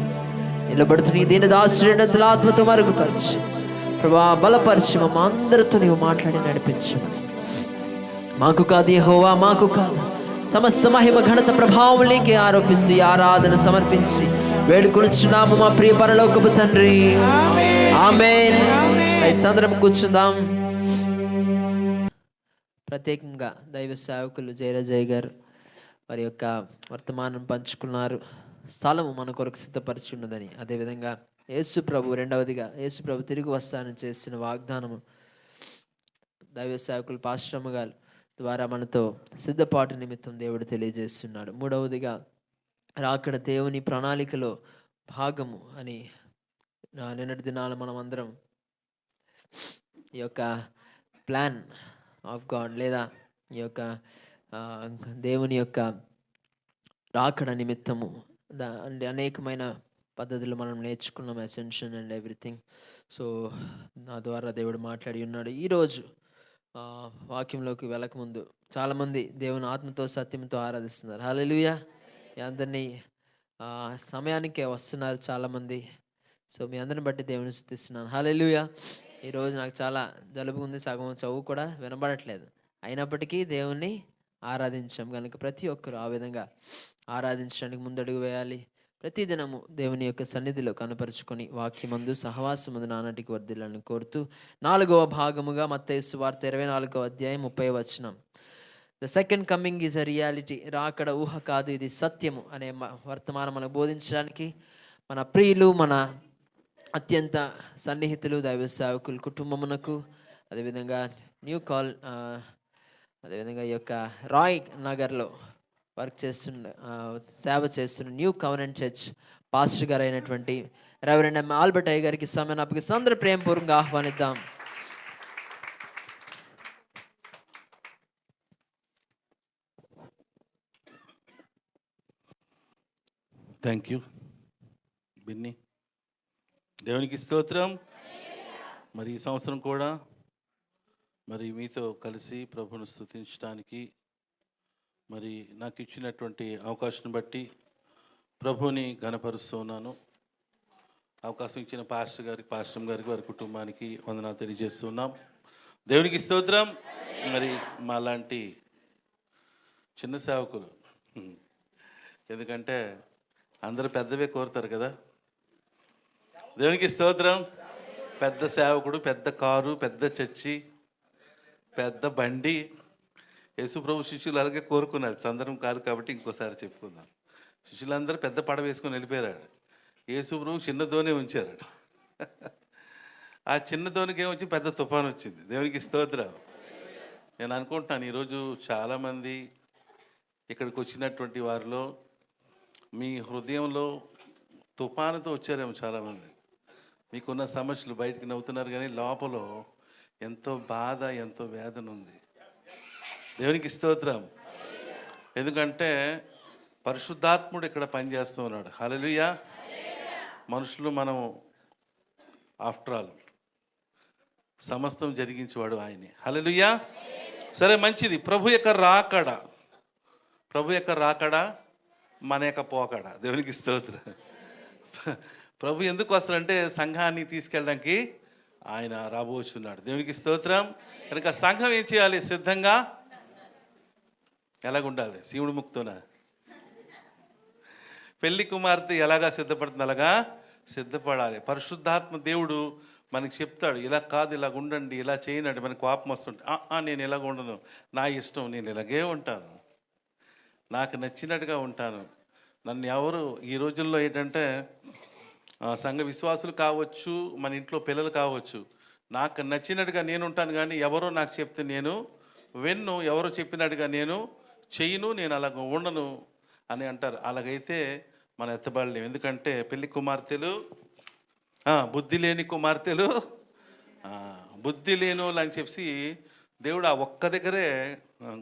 నిలబడుతున్న ఈ దీన దాసుడినంతల ఆత్మతో మరుగుపరిచి ప్రభా బలపరిచి మా అందరితో నీవు మాట్లాడి నడిపించమని. మాకు కాదు యెహోవా, మాకు కాదు, సమస్త మహిమ ఘనత ప్రభావం నీకే ఆరోపిస్తూ ఆరాధన సమర్పించి వేడుకొనుచున్నాము మా ప్రియ పరలోకపు తండ్రి. ఆమేన్. అందరం కూర్చుందాం. ప్రత్యేకంగా దైవ సేవకులు జయరాజయ్య గారు వారి యొక్క వర్తమానం పంచుకున్నారు. స్థలము మన కొరకు సిద్ధపరిచి ఉన్నదని, అదేవిధంగా యేసు ప్రభు రెండవదిగా యేసు ప్రభు తిరిగి వస్తానని చేసిన వాగ్దానము దైవ సేవకులు పాస్టరమ్మ గారు ద్వారా మనతో సిద్ధపాటు నిమిత్తం దేవుడు తెలియజేస్తున్నాడు. మూడవదిగా రాకడ దేవుని ప్రణాళికలో భాగము అని నిన్నటి దినాలు మనం అందరం ఈ యొక్క ప్లాన్ ఆఫ్ గాడ్ లేదా ఈ యొక్క దేవుని యొక్క రాకడ నిమిత్తము అంటే అనేకమైన పద్ధతులు మనం నేర్చుకున్నాం, అసెన్షన్ అండ్ ఎవ్రీథింగ్. సో నా ద్వారా దేవుడు మాట్లాడి ఉన్నాడు. ఈరోజు వాక్యంలోకి వెళ్ళకముందు చాలామంది దేవుని ఆత్మతో సత్యంతో ఆరాధిస్తున్నారు. హల్లెలూయా. అందరినీ సమయానికే వస్తున్నారు చాలామంది. సో మీ అందరిని బట్టి దేవుని స్తుతిస్తున్నాను. హల్లెలూయా. ఈరోజు నాకు చాలా జలుబు ఉంది, సగం చదువు కూడా వినబడట్లేదు, అయినప్పటికీ దేవుణ్ణి ఆరాధించాం కనుక ప్రతి ఒక్కరు ఆ విధంగా ఆరాధించడానికి ముందడుగు వేయాలి. ప్రతిదినము దేవుని యొక్క సన్నిధిలో కనపరుచుకొని వాక్యమందు సహవాసమందు నానాటికి వర్ధిల్లాలని కోరుతూ 4వ భాగముగా మత్తయి సువార్త 24వ అధ్యాయం 30వ వచనం. The second coming is a reality. రాకడ ఊహ కాదు, ఇది సత్యము అనే వర్తమానం మనకు బోధించడానికి మన ప్రియులు, మన అత్యంత సన్నిహితులు, దైవ సేవకులు కుటుంబమునకు, అదేవిధంగా అదేవిధంగా ఈ యొక్క రాయ్ నగర్లో వర్క్ చేస్తున్న సేవ చేస్తున్న న్యూ కవెనెంట్ చర్చ్ పాస్టర్ గారు అయినటువంటి రెవరెండ్ ఎం ఆల్బర్ట్ అయ్య గారికి సమయం అప్పగిస్తూ అందరూ ప్రేమపూర్వకంగా ఆహ్వానిద్దాం. Thank you Binny. దేవునికి స్తోత్రం. మరి ఈ సంవత్సరం కూడా మరి మీతో కలిసి ప్రభువును స్తుతించడానికి మరి నాకు ఇచ్చినటువంటి అవకాశం బట్టి ప్రభువుని ఘనపరుస్తూ ఉన్నాను. అవకాశం ఇచ్చిన పాస్టర్ గారికి వారి కుటుంబానికి వందనాలు తెలియజేస్తున్నాం. దేవునికి స్తోత్రం. మరి మా లాంటి చిన్న సేవకులు, ఎందుకంటే అందరూ పెద్దవే కోరుతారు కదా. దేవునికి స్తోత్రం. పెద్ద సేవకుడు, పెద్ద కారు, పెద్ద చర్చి, పెద్ద బండి. యేసుప్రభు శిష్యులు అలాగే కోరుకున్నారు. సందర్భం కాదు కాబట్టి ఇంకోసారి చెప్పుకుందాం. శిష్యులందరూ పెద్ద పడవ వేసుకొని వెళ్ళిపోయారు. యేసుప్రభు చిన్న దోణి ఉంచారు. ఆ చిన్న దోణికి ఏమొచ్చి పెద్ద తుఫాను వచ్చింది. దేవునికి స్తోత్రం. నేను అనుకుంటున్నాను ఈరోజు చాలామంది ఇక్కడికి వచ్చినటువంటి వారిలో మీ హృదయంలో తుఫానుతో వచ్చారేమో చాలామంది. మీకున్న సమస్యలు బయటికి నవ్వుతున్నారు, కానీ లోపల ఎంతో బాధ, ఎంతో వేదన ఉంది. దేవునికి స్తోత్రం. ఎందుకంటే పరిశుద్ధాత్ముడు ఇక్కడ పనిచేస్తూ ఉన్నాడు. హల్లెలూయా. మనుషులు మనం ఆఫ్టర్ ఆల్ సమస్తం జరిగించేవాడు ఆయనే. హల్లెలూయా. సరే, మంచిది. ప్రభు యొక్క రాకడ మన యొక్క పోకడ. దేవునికి స్తోత్రం. ప్రభు ఎందుకు వస్తారంటే సంఘాన్ని తీసుకెళ్ళడానికి ఆయన రాబోచున్నాడు. దేవునికి స్తోత్రం. కనుక సంఘం ఏం చేయాలి? సిద్ధంగా ఎలాగుండాలి? శివుడు ముక్తోన పెళ్లి కుమార్తె ఎలాగా సిద్ధపడుతుంది అలాగా సిద్ధపడాలి. పరిశుద్ధాత్మ దేవుడు మనకి చెప్తాడు, ఇలా కాదు, ఇలాగ ఉండండి, ఇలా చేయనండి. మనకు కోపం వస్తుంటే నేను ఇలాగ ఉండను, నా ఇష్టం, నేను ఇలాగే ఉంటాను, నాకు నచ్చినట్టుగా ఉంటాను. నన్ను ఎవరు ఈ రోజుల్లో ఏంటంటే సంఘ విశ్వాసులు కావచ్చు, మన ఇంట్లో పిల్లలు కావచ్చు, నాకు నచ్చినట్టుగా నేను ఉంటాను, కానీ ఎవరో నాకు చెప్తే నేను విన్ను, ఎవరో చెప్పినట్టుగా నేను చెయ్యను, నేను అలాగ ఉండను అని అంటారు. అలాగైతే మనం ఎత్తబడలేము. ఎందుకంటే పెళ్లి కుమార్తెలు బుద్ధి లేని కుమార్తెలు, బుద్ధి లేనోళ్ళు అని చెప్పి దేవుడు ఆ ఒక్క దగ్గరే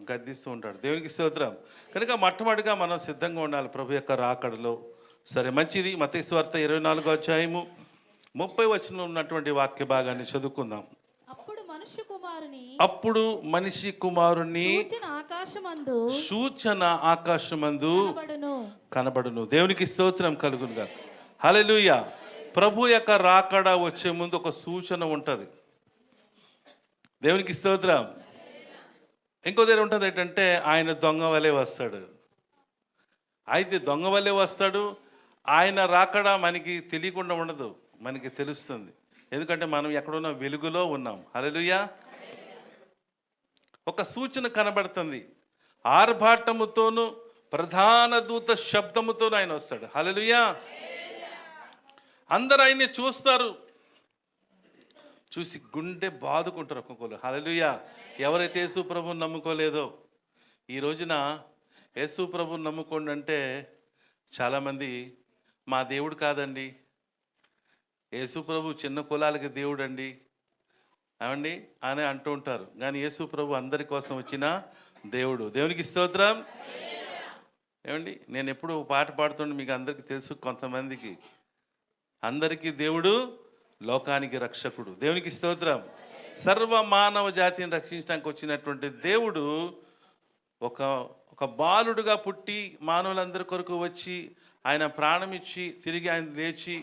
గద్దిస్తూ ఉంటాడు. దేవునికి స్తోత్రం. కనుక మొట్టమొదటిగా మనం సిద్ధంగా ఉండాలి ప్రభు యొక్క రాకడలో. సరే, మంచిది. మత్తయి సువార్త 24వ అధ్యాయము 30వ వచనంలో ఉన్నటువంటి వాక్య భాగాన్ని చదువుకుందాం. అప్పుడు మనిషి కుమారుని సూచన ఆకాశమందు కనబడును. దేవునికి స్తోత్రం కలుగునుగా. హల్లెలూయా. ప్రభు యొక్క రాకడ వచ్చే ముందు ఒక సూచన ఉంటుంది. దేవునికి స్తోత్రం. ఇంకో దగ్గర ఉంటుంది ఏంటంటే ఆయన దొంగ వలె వస్తాడు. అయితే దొంగ వలె వస్తాడు. ఆయన రాకడ మనకి తెలియకుండా ఉండదు, మనకి తెలుస్తుంది. ఎందుకంటే మనం ఎక్కడున్న వెలుగులో ఉన్నాం. హల్లెలూయా. ఒక సూచన కనబడుతుంది. ఆర్భాటముతోను ప్రధాన దూత శబ్దముతోను ఆయన వస్తాడు. హల్లెలూయా. అందరు ఆయన్ని చూస్తారు, చూసి గుండె బాదుకుంటారు ఒక్కొక్కరు. హల్లెలూయా. ఎవరైతే యేసు ప్రభువుని నమ్ముకోలేదో, ఈ రోజున యేసు ప్రభువుని నమ్ముకోండి అంటే చాలామంది మా దేవుడు కాదండి, యేసు ప్రభు చిన్న కులాలకి దేవుడు అండి అవండి అని అంటూ ఉంటారు. కానీ యేసు ప్రభు అందరి కోసం వచ్చిన దేవుడు. దేవునికి స్తోత్రం. ఏమండి, నేను ఎప్పుడు పాట పాడుతుండే మీకు అందరికీ తెలుసు, కొంతమందికి అందరికీ దేవుడు లోకానికి రక్షకుడు. దేవునికి స్తోత్రం. సర్వ మానవ జాతిని రక్షించడానికి వచ్చినటువంటి దేవుడు ఒక బాలుడుగా పుట్టి మానవులందరి కొరకు వచ్చి ఆయన ప్రాణం ఇచ్చి తిరిగి ఆయన లేచి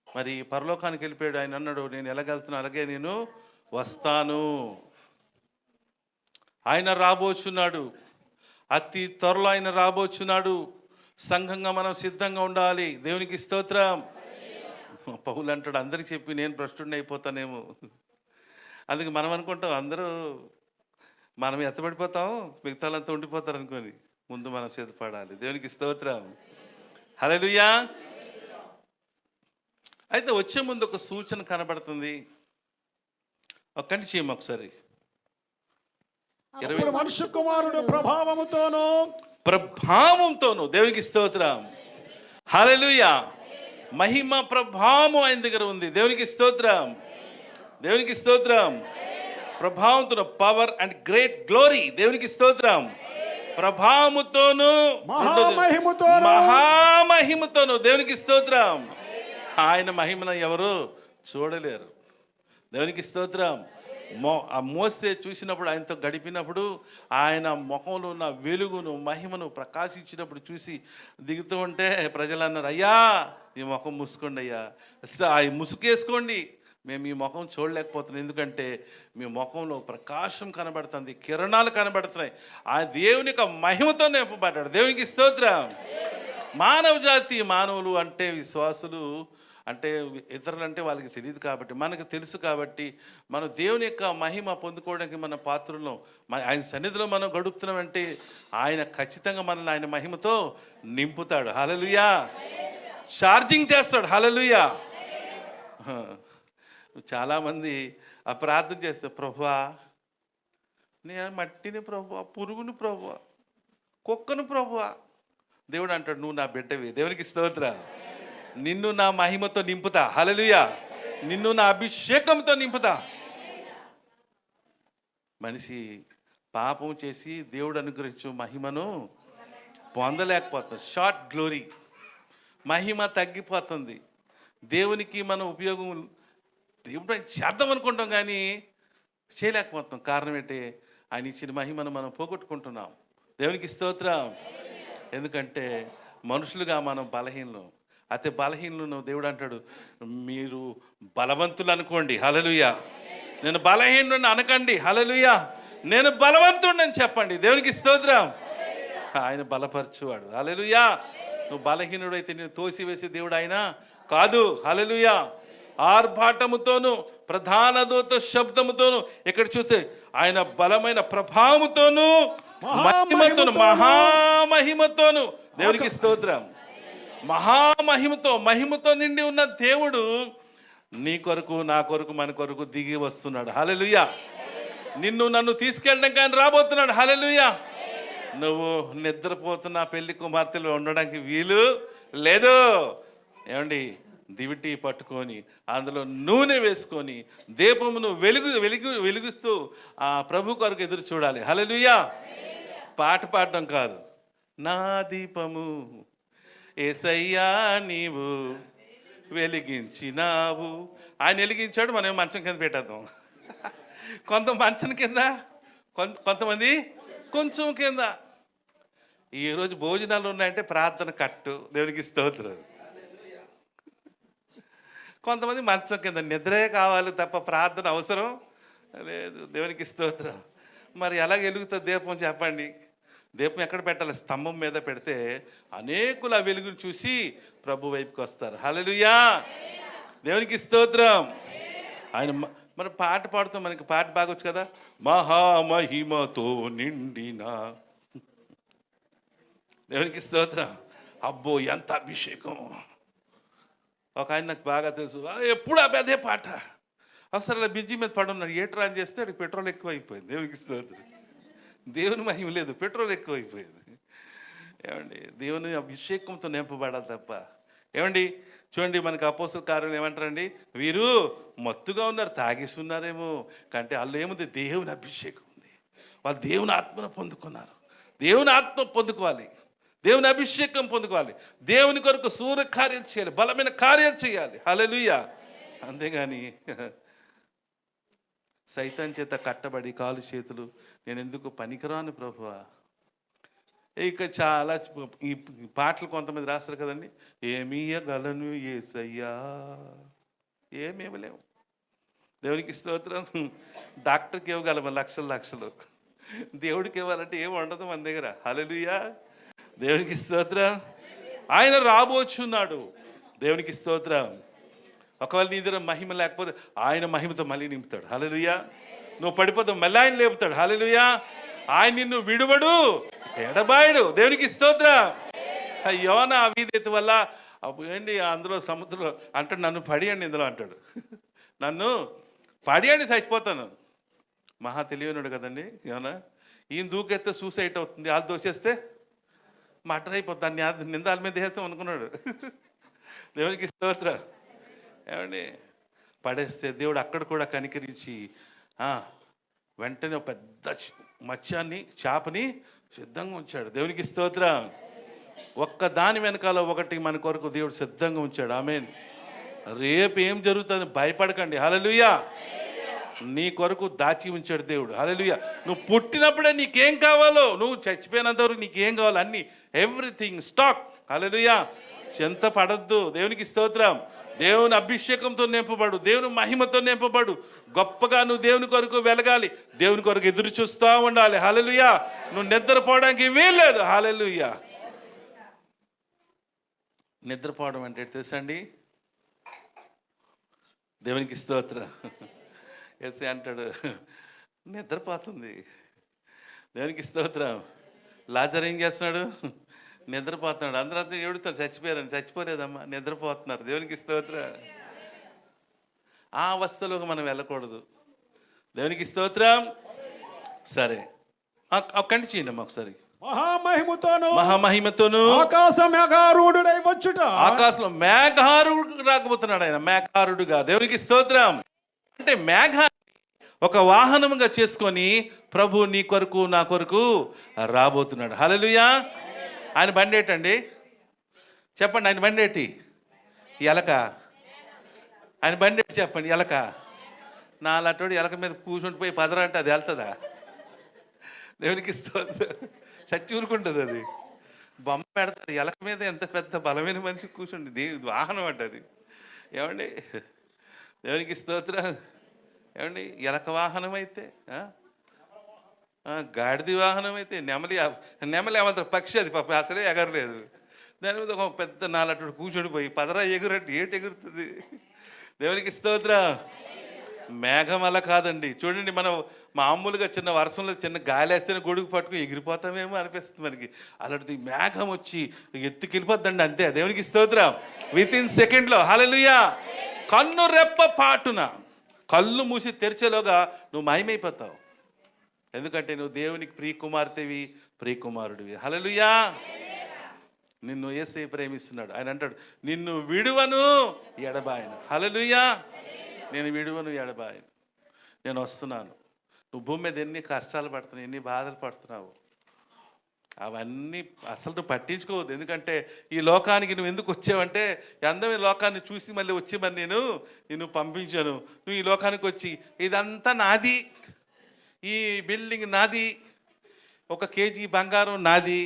మరి పరలోకానికి వెళ్ళిపోయాడు. ఆయన అన్నాడు, నేను ఎలాగెళ్తున్నా అలాగే నేను వస్తాను. ఆయన రాబోచున్నాడు, అతి త్వరలో ఆయన రాబోచున్నాడు. సంఘంగా మనం సిద్ధంగా ఉండాలి. దేవునికి స్తోత్రం. పౌలు అంటాడు, అందరికి చెప్పి నేను భ్రష్టుడిని అయిపోతానేమో. అందుకే మనం అనుకుంటాం అందరూ మనం ఎత్తబడిపోతాం, మిగతాలంతా ఉండిపోతారు అనుకొని. ముందు మనం సిద్ధపడాలి. దేవునికి స్తోత్రం. హల్లెలూయా. అయితే వచ్చే ముందు ఒక సూచన కనబడుతుంది. ఒక్కటి చేయము ఒకసారి. మనుష్య కుమారుడు ప్రభావంతోను. దేవునికి స్తోత్రం. హల్లెలూయా. మహిమ ప్రభావం ఆయన దగ్గర ఉంది. దేవునికి స్తోత్రం. దేవునికి స్తోత్రం. ప్రభావంతో పవర్ అండ్ గ్రేట్ గ్లోరీ. దేవునికి స్తోత్రం. ప్రభావముతోను మహామహిమతోను. దేవునికి స్తోత్రం. ఆయన మహిమను ఎవరు చూడలేరు. దేవునికి స్తోత్రం. మోసే చూసినప్పుడు, ఆయనతో గడిపినప్పుడు, ఆయన ముఖంలో ఉన్న వెలుగును మహిమను ప్రకాశించినప్పుడు చూసి దిగుతూ ఉంటే ప్రజలు అన్నారు, అయ్యా ఈ ముఖం మూసుకోండి అయ్యా, ముసుకేసుకోండి, మేము ఈ ముఖం చూడలేకపోతున్నాం. ఎందుకంటే మీ ముఖంలో ప్రకాశం కనబడుతుంది, కిరణాలు కనబడుతున్నాయి. ఆ దేవుని యొక్క మహిమతో నింపబడ్డాడు. దేవునికి స్తోత్రం. మానవ జాతి, మానవులు అంటే విశ్వాసులు అంటే ఇతరులు అంటే వాళ్ళకి తెలియదు కాబట్టి, మనకు తెలుసు కాబట్టి మనం దేవుని యొక్క మహిమ పొందుకోవడానికి మన పాత్రలో ఆయన సన్నిధిలో మనం గడుపుతున్నామంటే ఆయన ఖచ్చితంగా మనల్ని ఆయన మహిమతో నింపుతాడు. హల్లెలూయా. ఛార్జింగ్ చేస్తాడు. హల్లెలూయా. చాలామంది ఆ ప్రార్థన చేస్తారు, ప్రభువా నేను మట్టిని ప్రభువా, పురుగుని ప్రభువా, కుక్కను ప్రభువా. దేవుడు అంటాడు, నువ్వు నా బిడ్డవి. దేవునికి స్తోత్రం. నిన్ను నా మహిమతో నింపుతా. హల్లెలూయా. నిన్ను నా అభిషేకంతో నింపుతా. మనిషి పాపం చేసి దేవుడు అనుగ్రహించు మహిమను పొందలేకపోతుంది. షార్ట్ గ్లోరీ, మహిమ తగ్గిపోతుంది. దేవునికి మనం ఉపయోగం దేవుడు చేద్దాం అనుకుంటాం కానీ చేయలేకపోతాం. కారణం ఏంటి? ఆయన ఇచ్చిన మహిమను మనం పోగొట్టుకుంటున్నాం. దేవునికి స్తోత్రం. ఎందుకంటే మనుషులుగా మనం బలహీనలు. అయితే బలహీనలను దేవుడు అంటాడు, మీరు బలవంతులు అనుకోండి. హల్లెలూయా. నేను బలహీనుడిని అనకండి. హల్లెలూయా. నేను బలవంతుడిని చెప్పండి. దేవునికి స్తోత్రం. ఆయన బలపరచువాడు. హల్లెలూయా. నువ్వు బలహీనుడు అయితే నేను తోసివేసే దేవుడు ఆయన కాదు. హల్లెలూయా. ఆర్భాటముతోను ప్రధాన దూత శబ్దముతోను, ఇక్కడ చూస్తే ఆయన బలమైన ప్రభావముతోను మహిమతోను మహామహిమతోను. దేవునికి స్తోత్రం. మహిమతో నిండి ఉన్న దేవుడు నీ కొరకు, నా కొరకు, మన కొరకు దిగి వస్తున్నాడు. హల్లెలూయా. నిన్ను నన్ను తీసుకెళ్ళడానికి ఆయన రాబోతున్నాడు. హల్లెలూయా. నువ్వు నిద్రపోతున్న పెళ్లి కుమార్తెలు ఉండడానికి వీలు లేదు. ఏమండి, దివిటి పట్టుకొని అందులో నూనె వేసుకొని దీపమును వెలుగుస్తూ ఆ ప్రభు కొరకు ఎదురు చూడాలి. హల్లెలూయా. పాట పాడడం కాదు. నా దీపము యేసయ్యా నీవు వెలిగించినావు. ఆయన వెలిగించాడు, మనం మంచం కింద పెట్టేద్దాం. కొంత మంచం కింద, కొంతమంది కొంచెం కింద. ఈరోజు భోజనాలు ఉన్నాయంటే ప్రార్థన కట్టు. దేవునికి స్తోత్రం. కొంతమంది మంచం కింద, నిద్రే కావాలి తప్ప ప్రార్థన అవసరం లేదు. దేవునికి స్తోత్రం. మరి ఎలా వెలుగుతుంది దీపం చెప్పండి? దీపం ఎక్కడ పెట్టాలి? స్తంభం మీద పెడితే అనేకులు ఆ వెలుగును చూసి ప్రభు వైపుకి వస్తారు. హల్లెలూయా. దేవునికి స్తోత్రం. ఆయన మనం పాట పాడుతాం, మనకి పాట బాగొచ్చు కదా. మహామహిమతో నిండిన. దేవునికి స్తోత్రం. అబ్బో ఎంత అభిషేకం. ఒక ఆయన నాకు బాగా తెలుసు, ఎప్పుడు అదే పాట. ఒకసారి అలా బిజీ మీద పడున్నాడు, ఏటర్ ఆన్ చేస్తే అక్కడికి పెట్రోల్ ఎక్కువ అయిపోయింది. దేవునికి స్తోత్రం. దేవుని మహిమ లేదు, పెట్రోల్ ఎక్కువ అయిపోయింది. ఏమండి, దేవుని అభిషేకంతో నింపబడాలి తప్ప. ఏమండి చూడండి, మనకు అపోస్తల కార్యాలు ఏమంటారండి, వీరు మత్తుగా ఉన్నారు, తాగేస్తున్నారేమో. కంటే వాళ్ళు ఏముంది, దేవుని అభిషేకం ఉంది. వాళ్ళు దేవుని ఆత్మను పొందుకున్నారు. దేవుని ఆత్మ పొందుకోవాలి, దేవుని అభిషేకం పొందుకోవాలి, దేవుని కొరకు సూర్య కార్యం చేయాలి, బలమైన కార్యం చేయాలి. హల్లెలూయా. అంతేగాని సైతాన్ చేత కట్టబడి కాలు చేతులు నేను ఎందుకు పనికిరాను ప్రభువా. ఇక చాలా ఈ పాటలు కొంతమంది రాస్తారు కదండి, ఏమీయగలను యేసయ్యా, ఏమి ఇవ్వలేము. దేవునికి స్తోత్రం. డాక్టర్కి ఇవ్వగలము లక్షలు, దేవుడికి ఇవ్వాలంటే ఏమి ఉండదు మన దగ్గర. హల్లెలూయా. దేవునికి స్తోత్రం. ఆయన రాబోచున్నాడు. దేవునికి స్తోత్రం. ఒకవేళ నీ దగ్గర మహిమ లేకపోతే ఆయన మహిమతో మళ్ళీ నింపుతాడు. హల్లెలూయా. నువ్వు పడిపోతావు, మళ్ళీ ఆయన లేపుతాడు. హల్లెలూయా. ఆయన నిన్ను విడువడు, ఎడబాయడు. దేవునికి స్తోత్రం. యోన అవిధేయత వల్ల ఏంటి అందులో సముద్రంలో అంటాడు, నన్ను పడియండి ఇందులో అంటాడు. నన్ను పడియండి చచ్చిపోతాను. మహా తెలియనుడు కదండి యోన. ఈయన దూకెత్తే సూసైడ్ అవుతుంది, వాళ్ళు దోసేస్తే మటర్ అయిపోతుంది, దాన్ని నిందాల మీద వేస్తాం అనుకున్నాడు. దేవునికి స్తోత్రం. ఏమండి, పడేస్తే దేవుడు అక్కడ కూడా కనికరించి వెంటనే పెద్ద మత్స్యాన్ని, చేపని సిద్ధంగా ఉంచాడు. దేవునికి స్తోత్రం. ఒక్క దాని వెనకాల ఒకటి మన కొరకు దేవుడు సిద్ధంగా ఉంచాడు. ఆమేన్. రేపు ఏం జరుగుతుంది భయపడకండి. హల్లెలూయా. నీ కొరకు దాచి ఉంచాడు దేవుడు. హల్లెలూయా. నువ్వు పుట్టినప్పుడే నీకేం కావాలో, నువ్వు చచ్చిపోయినంత వరకు నీకేం కావాలో అన్ని, ఎవ్రీథింగ్ స్టాక్. హల్లెలూయా. చింత పడద్దు. దేవునికి స్తోత్రం. దేవుని అభిషేకంతో నింపబడు, దేవుని మహిమతో నింపబడు. గొప్పగా నువ్వు దేవుని కొరకు వెలగాలి, దేవుని కొరకు ఎదురు చూస్తూ ఉండాలి. హల్లెలూయా. నువ్వు నిద్రపోవడానికి వీల్లేదు. హల్లెలూయా. నిద్రపోవడం అంటే తెలుసండి, దేవునికి స్తోత్రం. ఎస్ఐ అంటాడు, నిద్రపోతుంది. దేవునికి స్తోత్రం. లాజర్ ఏం చేస్తున్నాడు? నిద్రపోతున్నాడు. అందరూ ఏడుతారు, చచ్చిపోయారని. చచ్చిపోలేదమ్మా, నిద్రపోతున్నారు. దేవునికి స్తోత్రం. ఆ అవస్థలోకి మనం వెళ్ళకూడదు. దేవునికి స్తోత్రం. సరే, కంటి చేయండి అమ్మా ఒకసారి. మహామహిమతోను మహామహిమతోను ఆకాశ మేఘారూఢుడై వచ్చుట. ఆకాశంలో మేఘారుడు రాకపోతున్నాడు ఆయన, మేఘారుడుగా. దేవునికి స్తోత్రం. అంటే మేఘ ఒక వాహనముగా చేసుకొని ప్రభు నీ కొరకు నా కొరకు రాబోతున్నాడు. హల్లెలూయా. ఆయన బండి ఏంటండి చెప్పండి, ఆయన బండి ఏంటి? ఎలక. ఆయన బండి ఏంటి చెప్పండి? ఎలక. నా అలాంటి ఎలక మీద కూర్చుండి పోయి పదరా అంటే అది వెళ్తుందా? దేవునికి స్తోత్రం. చచ్చి ఊరుకుంటుంది అది. బొమ్మ పెడతారు ఎలక మీద, ఎంత పెద్ద బలమైన మనిషి కూర్చుండి వాహనం అంట అది. ఏమండి దేవునికి స్తోత్రం. ఏమండి ఎలక వాహనం అయితే, గాడిది వాహనం అయితే, నెమలి ఏమంటారు పక్షి, అది పాప అసలే ఎగరలేదు. దాని మీద ఒక పెద్ద నాలటు కూర్చొని పోయి పదరా ఎగురంటే ఏంటి ఎగురుతుంది? దేవునికి స్తోత్రం. మేఘం అలా కాదండి. చూడండి, మనం మామూలుగా చిన్న వర్షంలో చిన్న గాలి వేస్తేనే గొడుగు పట్టుకుని ఎగిరిపోతామేమో అనిపిస్తుంది మనకి. అలాంటిది మేఘం వచ్చి ఎత్తుకెళ్ళిపోద్దండి అంతే. దేవునికి స్తోత్రం. విత్ ఇన్ సెకండ్లో. హల్లెలూయా. కన్ను రెప్ప పాటున, కళ్ళు మూసి తెరిచేలోగా నువ్వు మాయమైపోతావు. ఎందుకంటే నువ్వు దేవునికి ప్రియకుమార్తెవి, ప్రియకుమారుడివి. హల్లెలూయా. నిన్ను యేసయ్య ప్రేమిస్తున్నాడు. ఆయన అంటాడు, నిన్ను విడువను ఎడబాయను. హల్లెలూయా. నేను విడువను ఎడబాయను. నేను వస్తున్నాను. నువ్వు భూమి మీద ఎన్ని కష్టాలు పడుతున్నావు, ఎన్ని బాధలు పడుతున్నావు, అవన్నీ అసలు నువ్వు పట్టించుకోవద్దు. ఎందుకంటే ఈ లోకానికి నువ్వు ఎందుకు వచ్చావంటే, అందమైన లోకాన్ని చూసి మళ్ళీ వచ్చి మరి నిన్ను పంపించాను. నువ్వు ఈ లోకానికి వచ్చి ఇదంతా నాది, ఈ బిల్డింగ్ నాది, 1 కేజీ బంగారం నాది,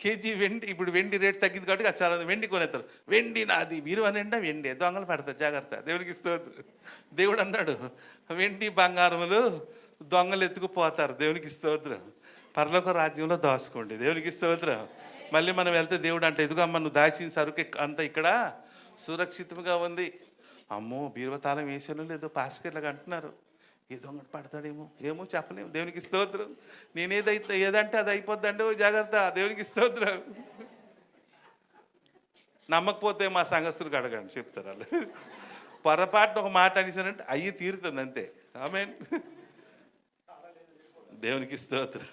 కేజీ వెండి. ఇప్పుడు వెండి రేట్ తగ్గింది కాబట్టి చాలా వెండి కొనేస్తారు. వెండి నాది. మీరు అనండి వెండి దొంగలు పెడతారు, జాగ్రత్త. దేవునికి స్తోత్రం. దేవుడు అన్నాడు, వెండి బంగారములు దొంగలు ఎత్తుకుపోతారు. దేవునికి స్తోత్రం. పరలోక రాజ్యంలో దాచుకోండి. దేవునికి స్తోత్రం. మళ్ళీ మనం వెళ్తే దేవుడు అంటే, ఎదుగమ్మ నువ్వు దాచిన సరుకు అంతా ఇక్కడ సురక్షితంగా ఉంది. అమ్మో బీరువతాళం వేసాను లేదో పాస్కర్లాగా అంటున్నారు, ఏ దొంగ పడతాడేమో, ఏమో చెప్పలేము. దేవునికి స్తోత్రం. ఏదంటే అది అయిపోద్దండి, జాగ్రత్త. దేవునికి స్తోత్రం. నమ్మకపోతే మా సంఘస్థులకు అడగండి, చెప్తారు వాళ్ళు. పొరపాటున ఒక మాట అనేసానంటే అయ్యి తీరుతుంది అంతే. ఆమేన్. దేవునికి స్తోత్రం.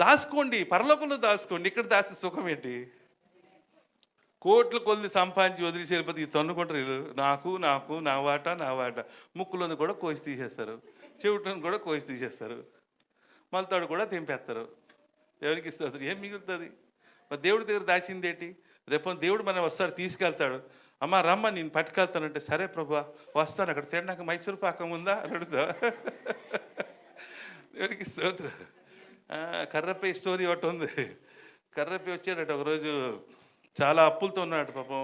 దాచుకోండి, పరలోకంలో దాచుకోండి. ఇక్కడ దాస్తే సుఖం ఏంటి? కోట్ల కొద్ది సంపాదించి వదిలేసి వెళ్ళిపోతే ఈ తన్నుకుంటారు. నాకు నాకు నా వాటా. ముక్కులను కూడా కోసి తీసేస్తారు, చెవిటను కూడా కోసి తీసేస్తారు, మలతాడు కూడా తెంపేస్తారు. దేవునికి స్తోత్రం. ఏం మిగులుతుంది? మరి దేవుడి దగ్గర దాచింది ఏంటి? రేపు దేవుడు మనం వస్తాడు, తీసుకెళ్తాడు. అమ్మ రమ్మ నేను పట్టుకెళ్తానంటే, సరే ప్రభా వస్తాను, అక్కడ తినడానికి మైసూరు పాకం ఉందా అని అడుగుతా. దేవునికి స్తోత్రం. కర్రపై స్టోరీ ఒకటి ఉంది. కర్రపై వచ్చాడట ఒకరోజు, చాలా అప్పులతో ఉన్నాడు పాపం.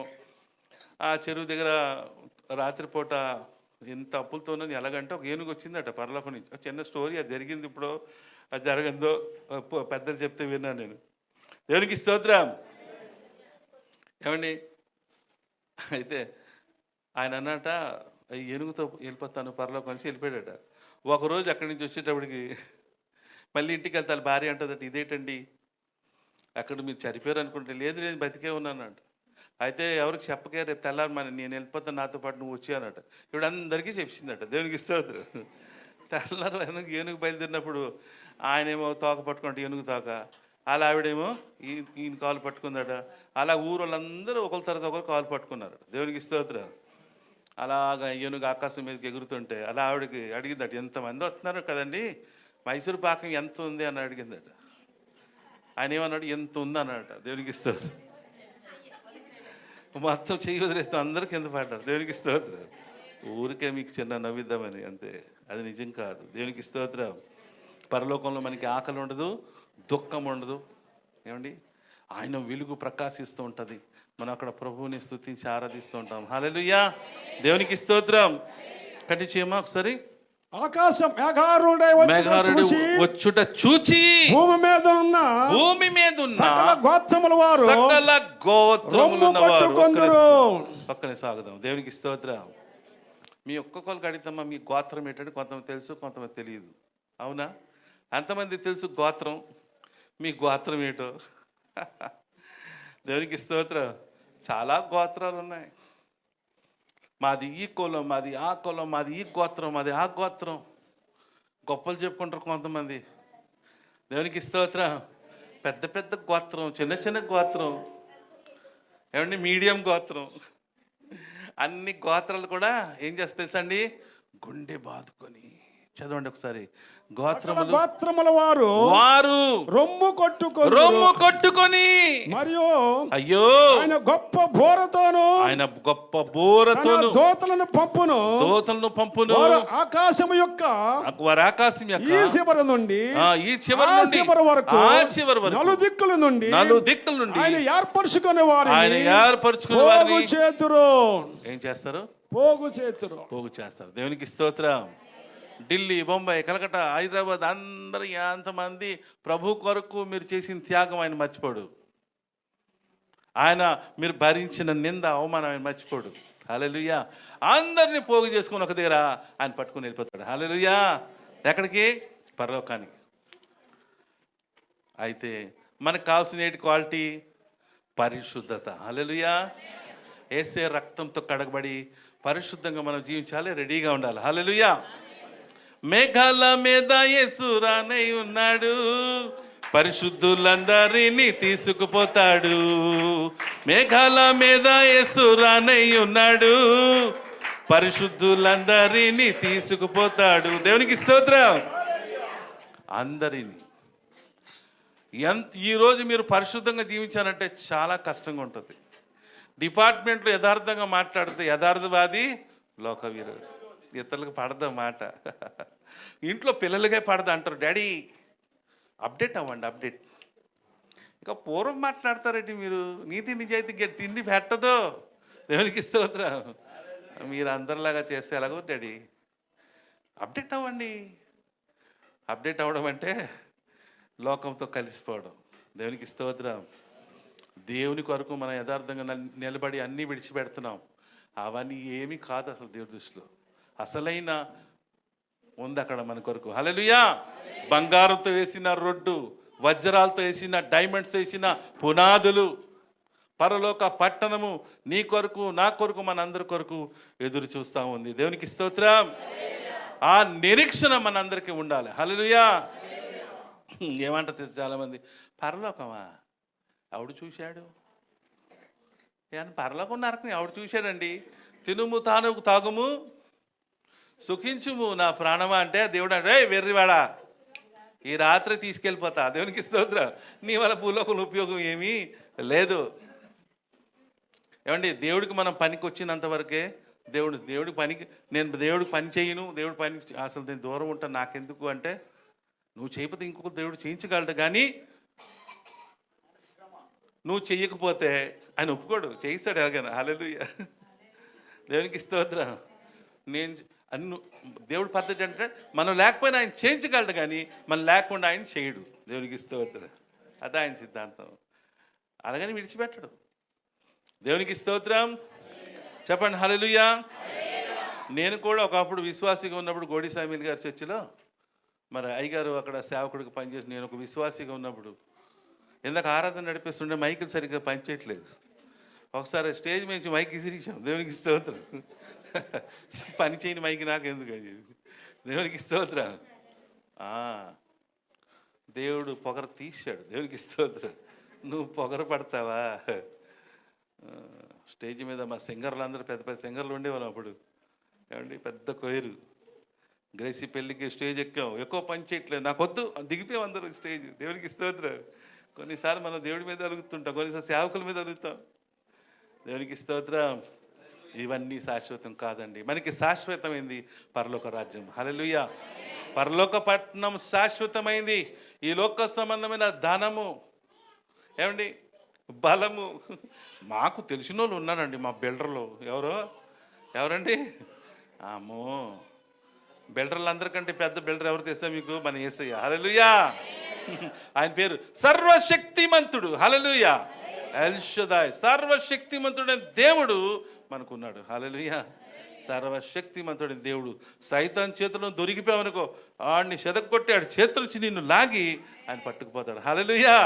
ఆ చెరువు దగ్గర రాత్రిపూట ఎంత అప్పులతో ఉన్నది. ఎలాగంటే ఒక ఏనుగు వచ్చిందట పరలోకం నుంచి. చిన్న స్టోరీ, అది జరిగింది ఇప్పుడు, అది జరగందో పెద్దలు చెప్తే విన్నాను నేను. దేవునికి స్తోత్రం. ఏమండి, అయితే ఆయన అన్నట ఏనుగుతో వెళ్ళిపోతాను పరలోకం నుంచి వెళ్ళిపోయాడట. ఒకరోజు అక్కడి నుంచి వచ్చేటప్పటికి మళ్ళీ ఇంటికి వెళ్తాను. భార్య అంటుందట, ఇదేంటండి అక్కడ మీరు చనిపోయారు అనుకుంటే, లేదు లేదు బతికే ఉన్నానంట. అయితే ఎవరికి చెప్పకే, రేపు తెల్లారి నేను వెళ్ళిపోతాను, నాతో పాటు నువ్వు వచ్చానట. ఇప్పుడు అందరికీ చెప్పిందట. దేవునికి స్తోత్రం. తెల్లారు ఏనుగు బయలుదేరినప్పుడు ఆయనేమో తోక పట్టుకుంటే ఏనుగు తోక, అలా ఆవిడేమో ఈయన కాలు పట్టుకుందట. అలా ఊరోళ్ళందరూ ఒకరి తర్వాత ఒకరు కాలు పట్టుకున్నారు. దేవునికి స్తోత్రం. అలాగా ఏనుగు ఆకాశం మీదకి ఎగురుతుంటే అలా ఆవిడకి అడిగిందట, ఎంతమంది వస్తున్నారు కదండి, మైసూరు పాకం ఎంత ఉంది అని అడిగిందట. ఆయన ఏమన్నాడు, ఎంత ఉంది అన్నాడట. దేవునికి స్తోత్రం. మొత్తం చెయ్యి వదిలేస్తాం, అందరూ కింద పడ్డారు. దేవునికి స్తోత్రం. ఊరికే మీకు చిన్న నవ్విద్దామని అంతే, అది నిజం కాదు. దేవునికి స్తోత్రం. పరలోకంలో మనకి ఆకలి ఉండదు, దుఃఖం ఉండదు. ఏమండి, ఆయన వెలుగు ప్రకాశిస్తూ ఉంటుంది. మనం అక్కడ ప్రభువుని స్తుతించి ఆరాధిస్తూ ఉంటాం. హల్లెలూయా. దేవునికి స్తోత్రం. కంటి చేయమా ఒకసారి. ఆకాశం మేఘారుడై వచ్చుట చూచి భూమి మీద ఉన్న సకల గోత్రముల వారు పక్కనే సాగుదాం. దేవునికి స్తోత్రం. మీ ఒక్కొక్కరికి అడిగితమ్మా, మీ గోత్రం ఏంటంటే కొంతమంది తెలుసు, కొంతమంది తెలియదు. అవునా? ఎంతమంది తెలుసు గోత్రం? మీ గోత్రం ఏంటో? దేవునికి స్తోత్రం. చాలా గోత్రాలు ఉన్నాయి. మాది ఈ కులం, మాది ఆ కులం, మాది ఈ గోత్రం, మాది ఆ గోత్రం. గొప్పలు చెప్పుకుంటారు కొంతమంది. దేవునికి స్తోత్రం. పెద్ద పెద్ద గోత్రం, చిన్న చిన్న గోత్రం, ఏమండి మీడియం గోత్రం, అన్ని గోత్రాలు కూడా ఏం చేస్తారు తెలుసా అండి? గుండె బాదుకొని. చదవండి ఒకసారి. గోత్రముల వారు రొమ్ము కొట్టుకొని మరియు అయ్యో ఆయన గొప్ప బోరతోను దూతలను పంపును. ఆకాశము యొక్క ఈ చివరి నుండి ఈ చివరి వరకు నలుదిక్కుల నుండి ఆయన ఏర్పరచుకునే వారిని చేతురు. ఏం చేస్తారు? పోగు చేస్తారు. దేవునికి స్తోత్రం. ఢిల్లీ, బొంబాయి, కలకత్తా, హైదరాబాద్ అందరూ ఎంతమంది ప్రభు కొరకు మీరు చేసిన త్యాగం ఆయన మర్చిపోడు. ఆయన మీరు భరించిన నింద, అవమానం ఆయన మర్చిపోడు. హల్లెలూయా. అందరినీ పోగు చేసుకుని ఒక దగ్గర ఆయన పట్టుకుని వెళ్ళిపోతాడు. హల్లెలూయా. ఎక్కడికి? పరలోకానికి. అయితే మనకు కావాల్సిన క్వాలిటీ పరిశుద్ధత. హల్లెలూయా. యేసే రక్తంతో కడగబడి పరిశుద్ధంగా మనం జీవించాలి, రెడీగా ఉండాలి. హల్లెలూయా. మేఘాల మీద యేసు రానై ఉన్నాడు, పరిశుద్ధులందరినీ తీసుకుపోతాడు. మేఘాల మీద యేసు రానై ఉన్నాడు, పరిశుద్ధులందరినీ తీసుకుపోతాడు. దేవునికి స్తోత్రం. అందరినీ ఈరోజు మీరు పరిశుద్ధంగా జీవించాలంటే చాలా కష్టంగా ఉంటుంది. డిపార్ట్మెంట్లో యథార్థంగా మాట్లాడితే యథార్థవాది లోకవీరుడు. ఇతరులకు పడదా మాట. ఇంట్లో పిల్లలకే పడదా అంటారు. డాడీ అప్డేట్ అవ్వండి, అప్డేట్. ఇంకా పూర్వం మాట్లాడతారండి మీరు. నీతి నిజాయితీ తిండి పెట్టదో. దేవునికి స్తోత్రం. మీరు అందరిలాగా చేస్తే ఎలాగో డాడీ అప్డేట్ అవ్వండి. అప్డేట్ అవ్వడం అంటే లోకంతో కలిసిపోవడం. దేవునికి స్తోత్రం. దేవుని కొరకు మనం యథార్థంగా నిలబడి అన్నీ విడిచిపెడుతున్నాం. అవన్నీ ఏమీ కాదు అసలు దేవుడి దృష్టిలో. అసలైన ఉంది అక్కడ మన కొరకు. హల్లెలూయా. బంగారంతో వేసిన రొడ్డు, వజ్రాలతో వేసిన, డైమండ్స్ వేసిన పునాదులు, పరలోక పట్టణము నీ కొరకు, నా కొరకు, మనందరి కొరకు ఎదురు చూస్తూ ఉంది. దేవునికి స్తోత్రం. ఆ నిరీక్షణ మనందరికీ ఉండాలి. హల్లెలూయా. ఏమంటారు చాలామంది, పరలోకమా ఎవడు చూశాడు? పరలోకం నరకం ఎవడు చూశాడండి? తినుము తాగుము సుఖించుము నా ప్రాణమా అంటే దేవుడు అంటే వెర్రివాడా ఈ రాత్రి తీసుకెళ్ళిపోతా. దేవునికి స్తోత్రం. నీ వల్ల భూలోకంలో ఉపయోగం ఏమీ లేదు. ఏమండి, దేవుడికి మనం పనికి వచ్చినంత వరకే. దేవుడికి పని చేయను, దేవుడి పని అసలు నేను దూరం ఉంటాను, నాకెందుకు అంటే నువ్వు చేయకపోతే ఇంకొక దేవుడు చేయించగలడు. కానీ నువ్వు చెయ్యకపోతే ఆయన ఒప్పుకోడు, చేయిస్తాడు ఎలాగైనా. హల్లెలూయా. దేవునికి స్తోత్రం. దేవుడి పద్ధతి అంటే మనం లేకపోయినా ఆయన చేయించగలడు, కానీ మనం లేకుండా ఆయన చేయడు. దేవునికి స్తోత్రం. అదే ఆయన సిద్ధాంతం. అలాగని విడిచిపెట్టడు. దేవునికి స్తోత్రం. చెప్పండి హల్లెలూయా. నేను కూడా ఒకప్పుడు విశ్వాసిగా ఉన్నప్పుడు గోడి సామీల్ గారి చర్చిలో మరి అయ్యగారు అక్కడ సేవకుడికి పనిచేసి నేను ఒక విశ్వాసిగా ఉన్నప్పుడు ఇందాక ఆరాధన నడిపిస్తుండే మైకులు సరిగ్గా పనిచేయట్లేదు. ఒకసారి స్టేజ్ మీద మైక్ ఇసిరిచాం. దేవునికి స్తోత్రం. పని చేయని మైక్ నాకు ఎందుకు అది. దేవునికి స్తోత్రం. దేవుడు పొగర తీశాడు. దేవునికి స్తోత్రం. నువ్వు పొగర పడతావా? స్టేజ్ మీద మా సింగర్లు అందరూ పెద్ద పెద్ద సింగర్లు ఉండేవారు అప్పుడు. ఏమండి, పెద్ద కొయ్యరు. గ్రేసీ పెళ్ళికి స్టేజ్ ఎక్కాం. ఎక్కువ పని చేయట్లేదు, నాకు వద్దు, దిగిపోయాం అందరూ స్టేజ్. దేవునికి స్తోత్రం. కొన్నిసార్లు మనం దేవుడి మీద అలుగుతుంటాం, కొన్నిసార్లు సేవకుల మీద అలుగుతాం. దేవునికి స్తోత్రం. ఇవన్నీ శాశ్వతం కాదండి. మనకి శాశ్వతమైంది పరలోక రాజ్యం. హల్లెలూయా. పరలోక పట్టణం శాశ్వతమైంది. ఈ లోక సంబంధమైన ధనము, ఏమండి, బలము. మాకు తెలిసిన వాళ్ళు ఉన్నారండి మా బిల్డర్లు. ఎవరండి? అమ్మో, బిల్డర్లు అందరికంటే పెద్ద బిల్డర్ ఎవరు తెలుసా మీకు? మన యేసయ్య. హల్లెలూయా. ఆయన పేరు సర్వశక్తిమంతుడు. హల్లెలూయా. ఎల్ షదాయ్. సర్వశక్తిమంతుడైన దేవుడు మనకున్నాడు. హల్లెలూయా. సర్వశక్తిమంతుడైన దేవుడు. సైతాన్ చేతులను దొరికిపోయావనుకో, ఆడిని చెదగొట్టి ఆడి చేతుల నుంచి నిన్ను లాగి ఆయన పట్టుకుపోతాడు. హల్లెలూయా.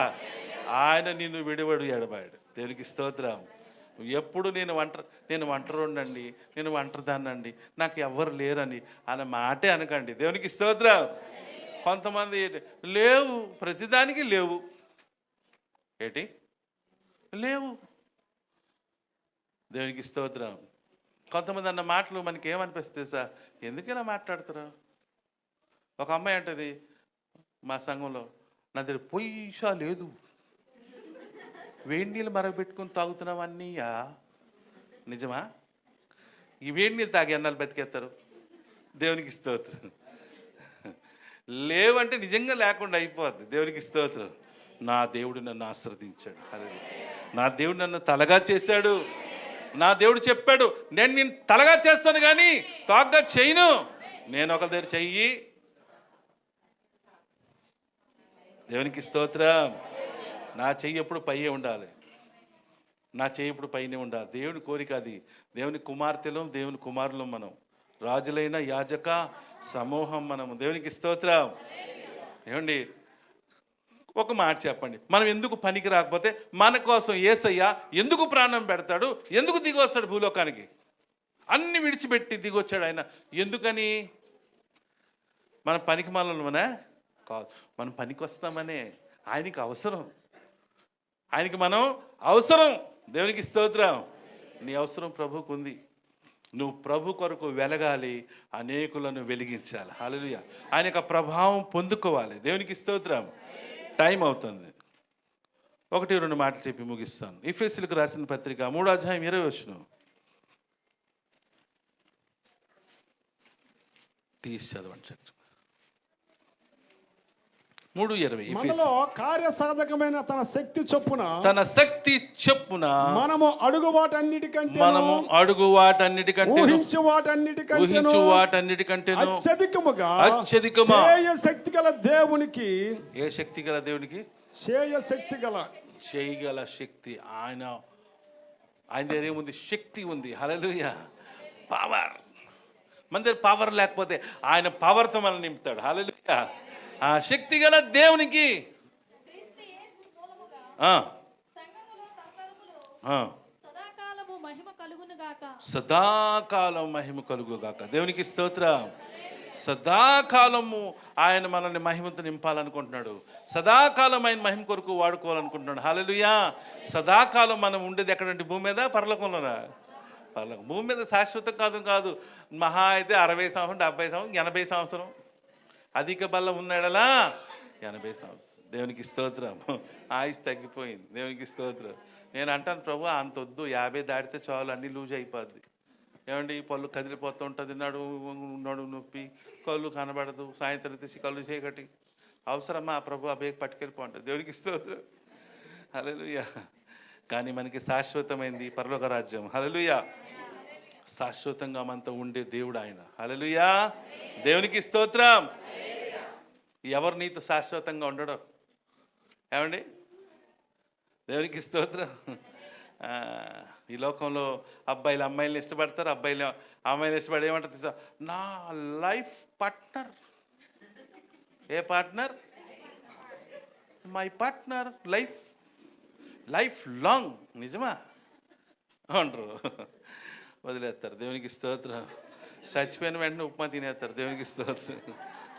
ఆయన నిన్ను విడివడు ఎడబాడు. దేవునికి స్తోత్రం. ఎప్పుడు నేను ఒంటరినండి, నేను ఒంటరిదాన్నండి, నాకు ఎవ్వరు లేరని అనే మాటే అనకండి. దేవునికి స్తోత్రం. కొంతమంది లేవు, ప్రతిదానికి లేవు. ఏంటి లేవు? దేవునికి స్తోత్రం. కొంతమంది అన్న మాటలు మనకి ఏమనిపిస్తుంది సార్, ఎందుకు ఇలా మాట్లాడతారు? ఒక అమ్మాయి అంటది మా సంఘంలో, నా దగ్గర పొయ్యిషా లేదు, వేడి నీళ్ళు మరగబెట్టుకుని తాగుతున్నాం అన్నయ్యా. నిజమా? ఈ వేడి నీళ్ళు తాగి అన్నాళ్ళు బతికేస్తారు. దేవునికి స్తోత్రం. లేవంటే నిజంగా లేకుండా అయిపోద్ది. దేవునికి స్తోత్రం. నా దేవుడు నన్ను ఆశీర్వదించాడు. నా దేవుడు నన్ను తలగా చేశాడు. నా దేవుడు చెప్పాడు, నేను తలగా చేస్తాను కానీ తోగ్గా చేయను. నేను ఒక దగ్గర చెయ్యి. దేవునికి స్తోత్రం. నా చెయ్యి ఎప్పుడు పైనే ఉండాలి. నా చెయ్యి ఎప్పుడు పైనే ఉండాలి. దేవుని కోరిక అది. దేవుని కుమార్తెలు, దేవుని కుమారులు మనం, రాజులైన యాజక సమూహం మనము. దేవునికి స్తోత్రం. ఏమండి, ఒక మాట చెప్పండి, మనం ఎందుకు పనికి రాకపోతే మన కోసం యేసయ్య ఎందుకు ప్రాణం పెడతాడు? ఎందుకు దిగి వస్తాడు భూలోకానికి? అన్ని విడిచిపెట్టి దిగి వచ్చాడు ఆయన. ఎందుకని? మన పనికి మనమనే కాదు, మనం పనికి వస్తామనే. ఆయనకి అవసరం, ఆయనకి మనం అవసరం. దేవునికి స్తోత్రం. నీ అవసరం ప్రభువుకు ఉంది. నువ్వు ప్రభు కొరకు వెలగాలి, అనేకులను వెలిగించాలి. హల్లెలూయా. ఆయన యొక్క ప్రభావం పొందుకోవాలి. దేవునికి స్తోత్రం. టైం అవుతుంది. 1-2 మాటలు చెప్పి ముగిస్తాను. ఎఫెసీయులకు రాసిన పత్రిక 3వ అధ్యాయం 20వ వచనం తీసి చదవండి. 3:20. మనలో కార్యసాధకమైన తన శక్తి చొప్పున మనము అడుగు వాటన్నిటికంటే ఊహించు వాటన్నిటికంటే అత్యధికముగా శక్తి గల దేవునికి. ఏ శక్తి గల దేవునికి? చేయగల శక్తి. ఆయన దగ్గర ఏముంది? శక్తి ఉంది. హల్లెలూయా. పవర్. మన దగ్గర పవర్ లేకపోతే ఆయన పవర్తో మనం నింపుతాడు. హల్లెలూయా. ఆ శక్తి గల దేవునికి సదాకాలం మహిమ కలుగుగాక. దేవునికి స్తోత్రం. సదాకాలము ఆయన మనల్ని మహిమతో నింపాలనుకుంటున్నాడు. సదాకాలం ఆయన మహిమ కొరకు వాడుకోవాలనుకుంటున్నాడు. హల్లెలూయా. సదాకాలం మనం ఉండేది ఎక్కడంటే భూమి మీద, పరలోకంలోనా? పరలోకం. భూమి మీద శాశ్వతం కాదు. మహా అయితే 60 సంవత్సరం, 70 సంవత్సరం, 80 సంవత్సరం. అధిక బలం ఉన్నాడలా 80 సంవత్సరం. దేవునికి స్తోత్రం. ఆయుష్ తగ్గిపోయింది. దేవునికి స్తోత్రం. నేను అంటాను, ప్రభు అంత వద్దు, 50 దాటితే చాలు, అన్నీ లూజ్ అయిపోద్ది. ఏమండి, పళ్ళు కదిలిపోతూ ఉంటుంది, నడు నొప్పి, కళ్ళు కనబడదు, సాయంత్రం తీసి కళ్ళు చేయకటి. అవసరమా ప్రభు? ఆ బేగ పట్టుకెళ్ళిపోండి. దేవునికి స్తోత్రం. హల్లెలూయా. కానీ మనకి శాశ్వతమైంది పరలోక రాజ్యం. హల్లెలూయా. శాశ్వతంగా మనతో ఉండే దేవుడు ఆయన. హల్లెలూయా. దేవునికి స్తోత్రం. ఎవరు నీతో శాశ్వతంగా ఉండడు? ఏమండి, దేవునికి స్తోత్రం. ఈ లోకంలో అబ్బాయిలు అమ్మాయిలను ఇష్టపడతారు, అబ్బాయిలు అమ్మాయిలు ఇష్టపడి ఏమంటారు? నా life partner. A partner? My partner. Life long. నిజమా? అంటారు, వదిలేస్తారు. దేవునికి స్తోత్రం. చచ్చిపోయిన వెంటనే ఉప్మా తినేస్తారు. దేవునికి స్తోత్రం.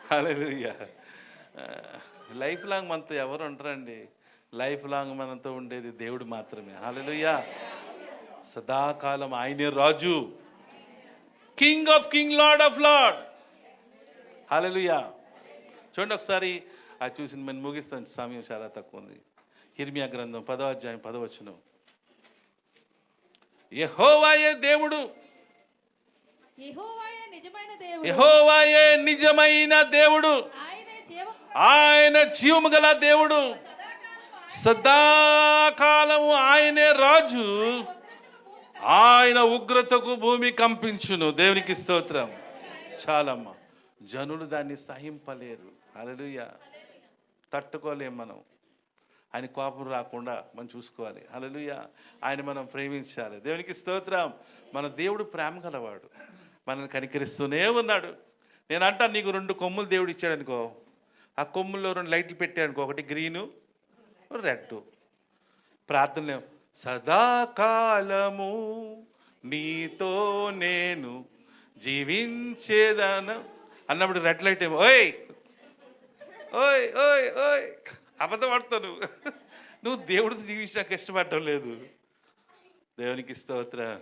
హల్లెలూయా. లైఫ్ లాంగ్ మనతో ఎవరు ఉంటారండి? లైఫ్ లాంగ్ మనతో ఉండేది దేవుడు మాత్రమే. హల్లెలూయా. సదాకాలం ఆయనే రాజు, king of king, lord of lord. హల్లెలూయా. చూడండి ఒకసారి అది చూసింది మనం ముగిస్తాం, సమయం చాలా తక్కువ ఉంది. యిర్మీయా గ్రంథం 10వ అధ్యాయం 10వ వచనం. యెహోవాయే దేవుడు, యెహోవాయే నిజమైన దేవుడు, ఆయన జీవము గల దేవుడు, సదాకాలము ఆయనే రాజు, ఆయన ఉగ్రతకు భూమి కంపించును. దేవునికి స్తోత్రం. చాలమ్మా, జనులు దాన్ని సహింపలేరు. హల్లెలూయా. తట్టుకోలేం మనం. ఆయన కోపం రాకుండా మనం చూసుకోవాలి. హల్లెలూయా. ఆయన మనం ప్రేమించాలి. దేవునికి స్తోత్రం. మన దేవుడు ప్రేమ గలవాడు, మనల్ని కనికరిస్తూనే ఉన్నాడు. నేను అంటాను, నీకు 2 కొమ్ములు దేవుడు ఇచ్చాడు అనుకో, ఆ కొమ్ముల్లో 2 లైట్లు పెట్టాడు అనుకో, ఒకటి గ్రీను, రెడ్. ప్రార్థనలో సదాకాలము నీతో నేను జీవించేదన అన్నప్పుడు రెడ్ లైట్ ఏమో ఓయ్ ఓయ్ ఓయ్ ఓయ్ అబద్ధం ఆడుతావు నువ్వు దేవుడితో జీవించడానికి ఇష్టపడటం లేదు. దేవునికి స్తోత్రం.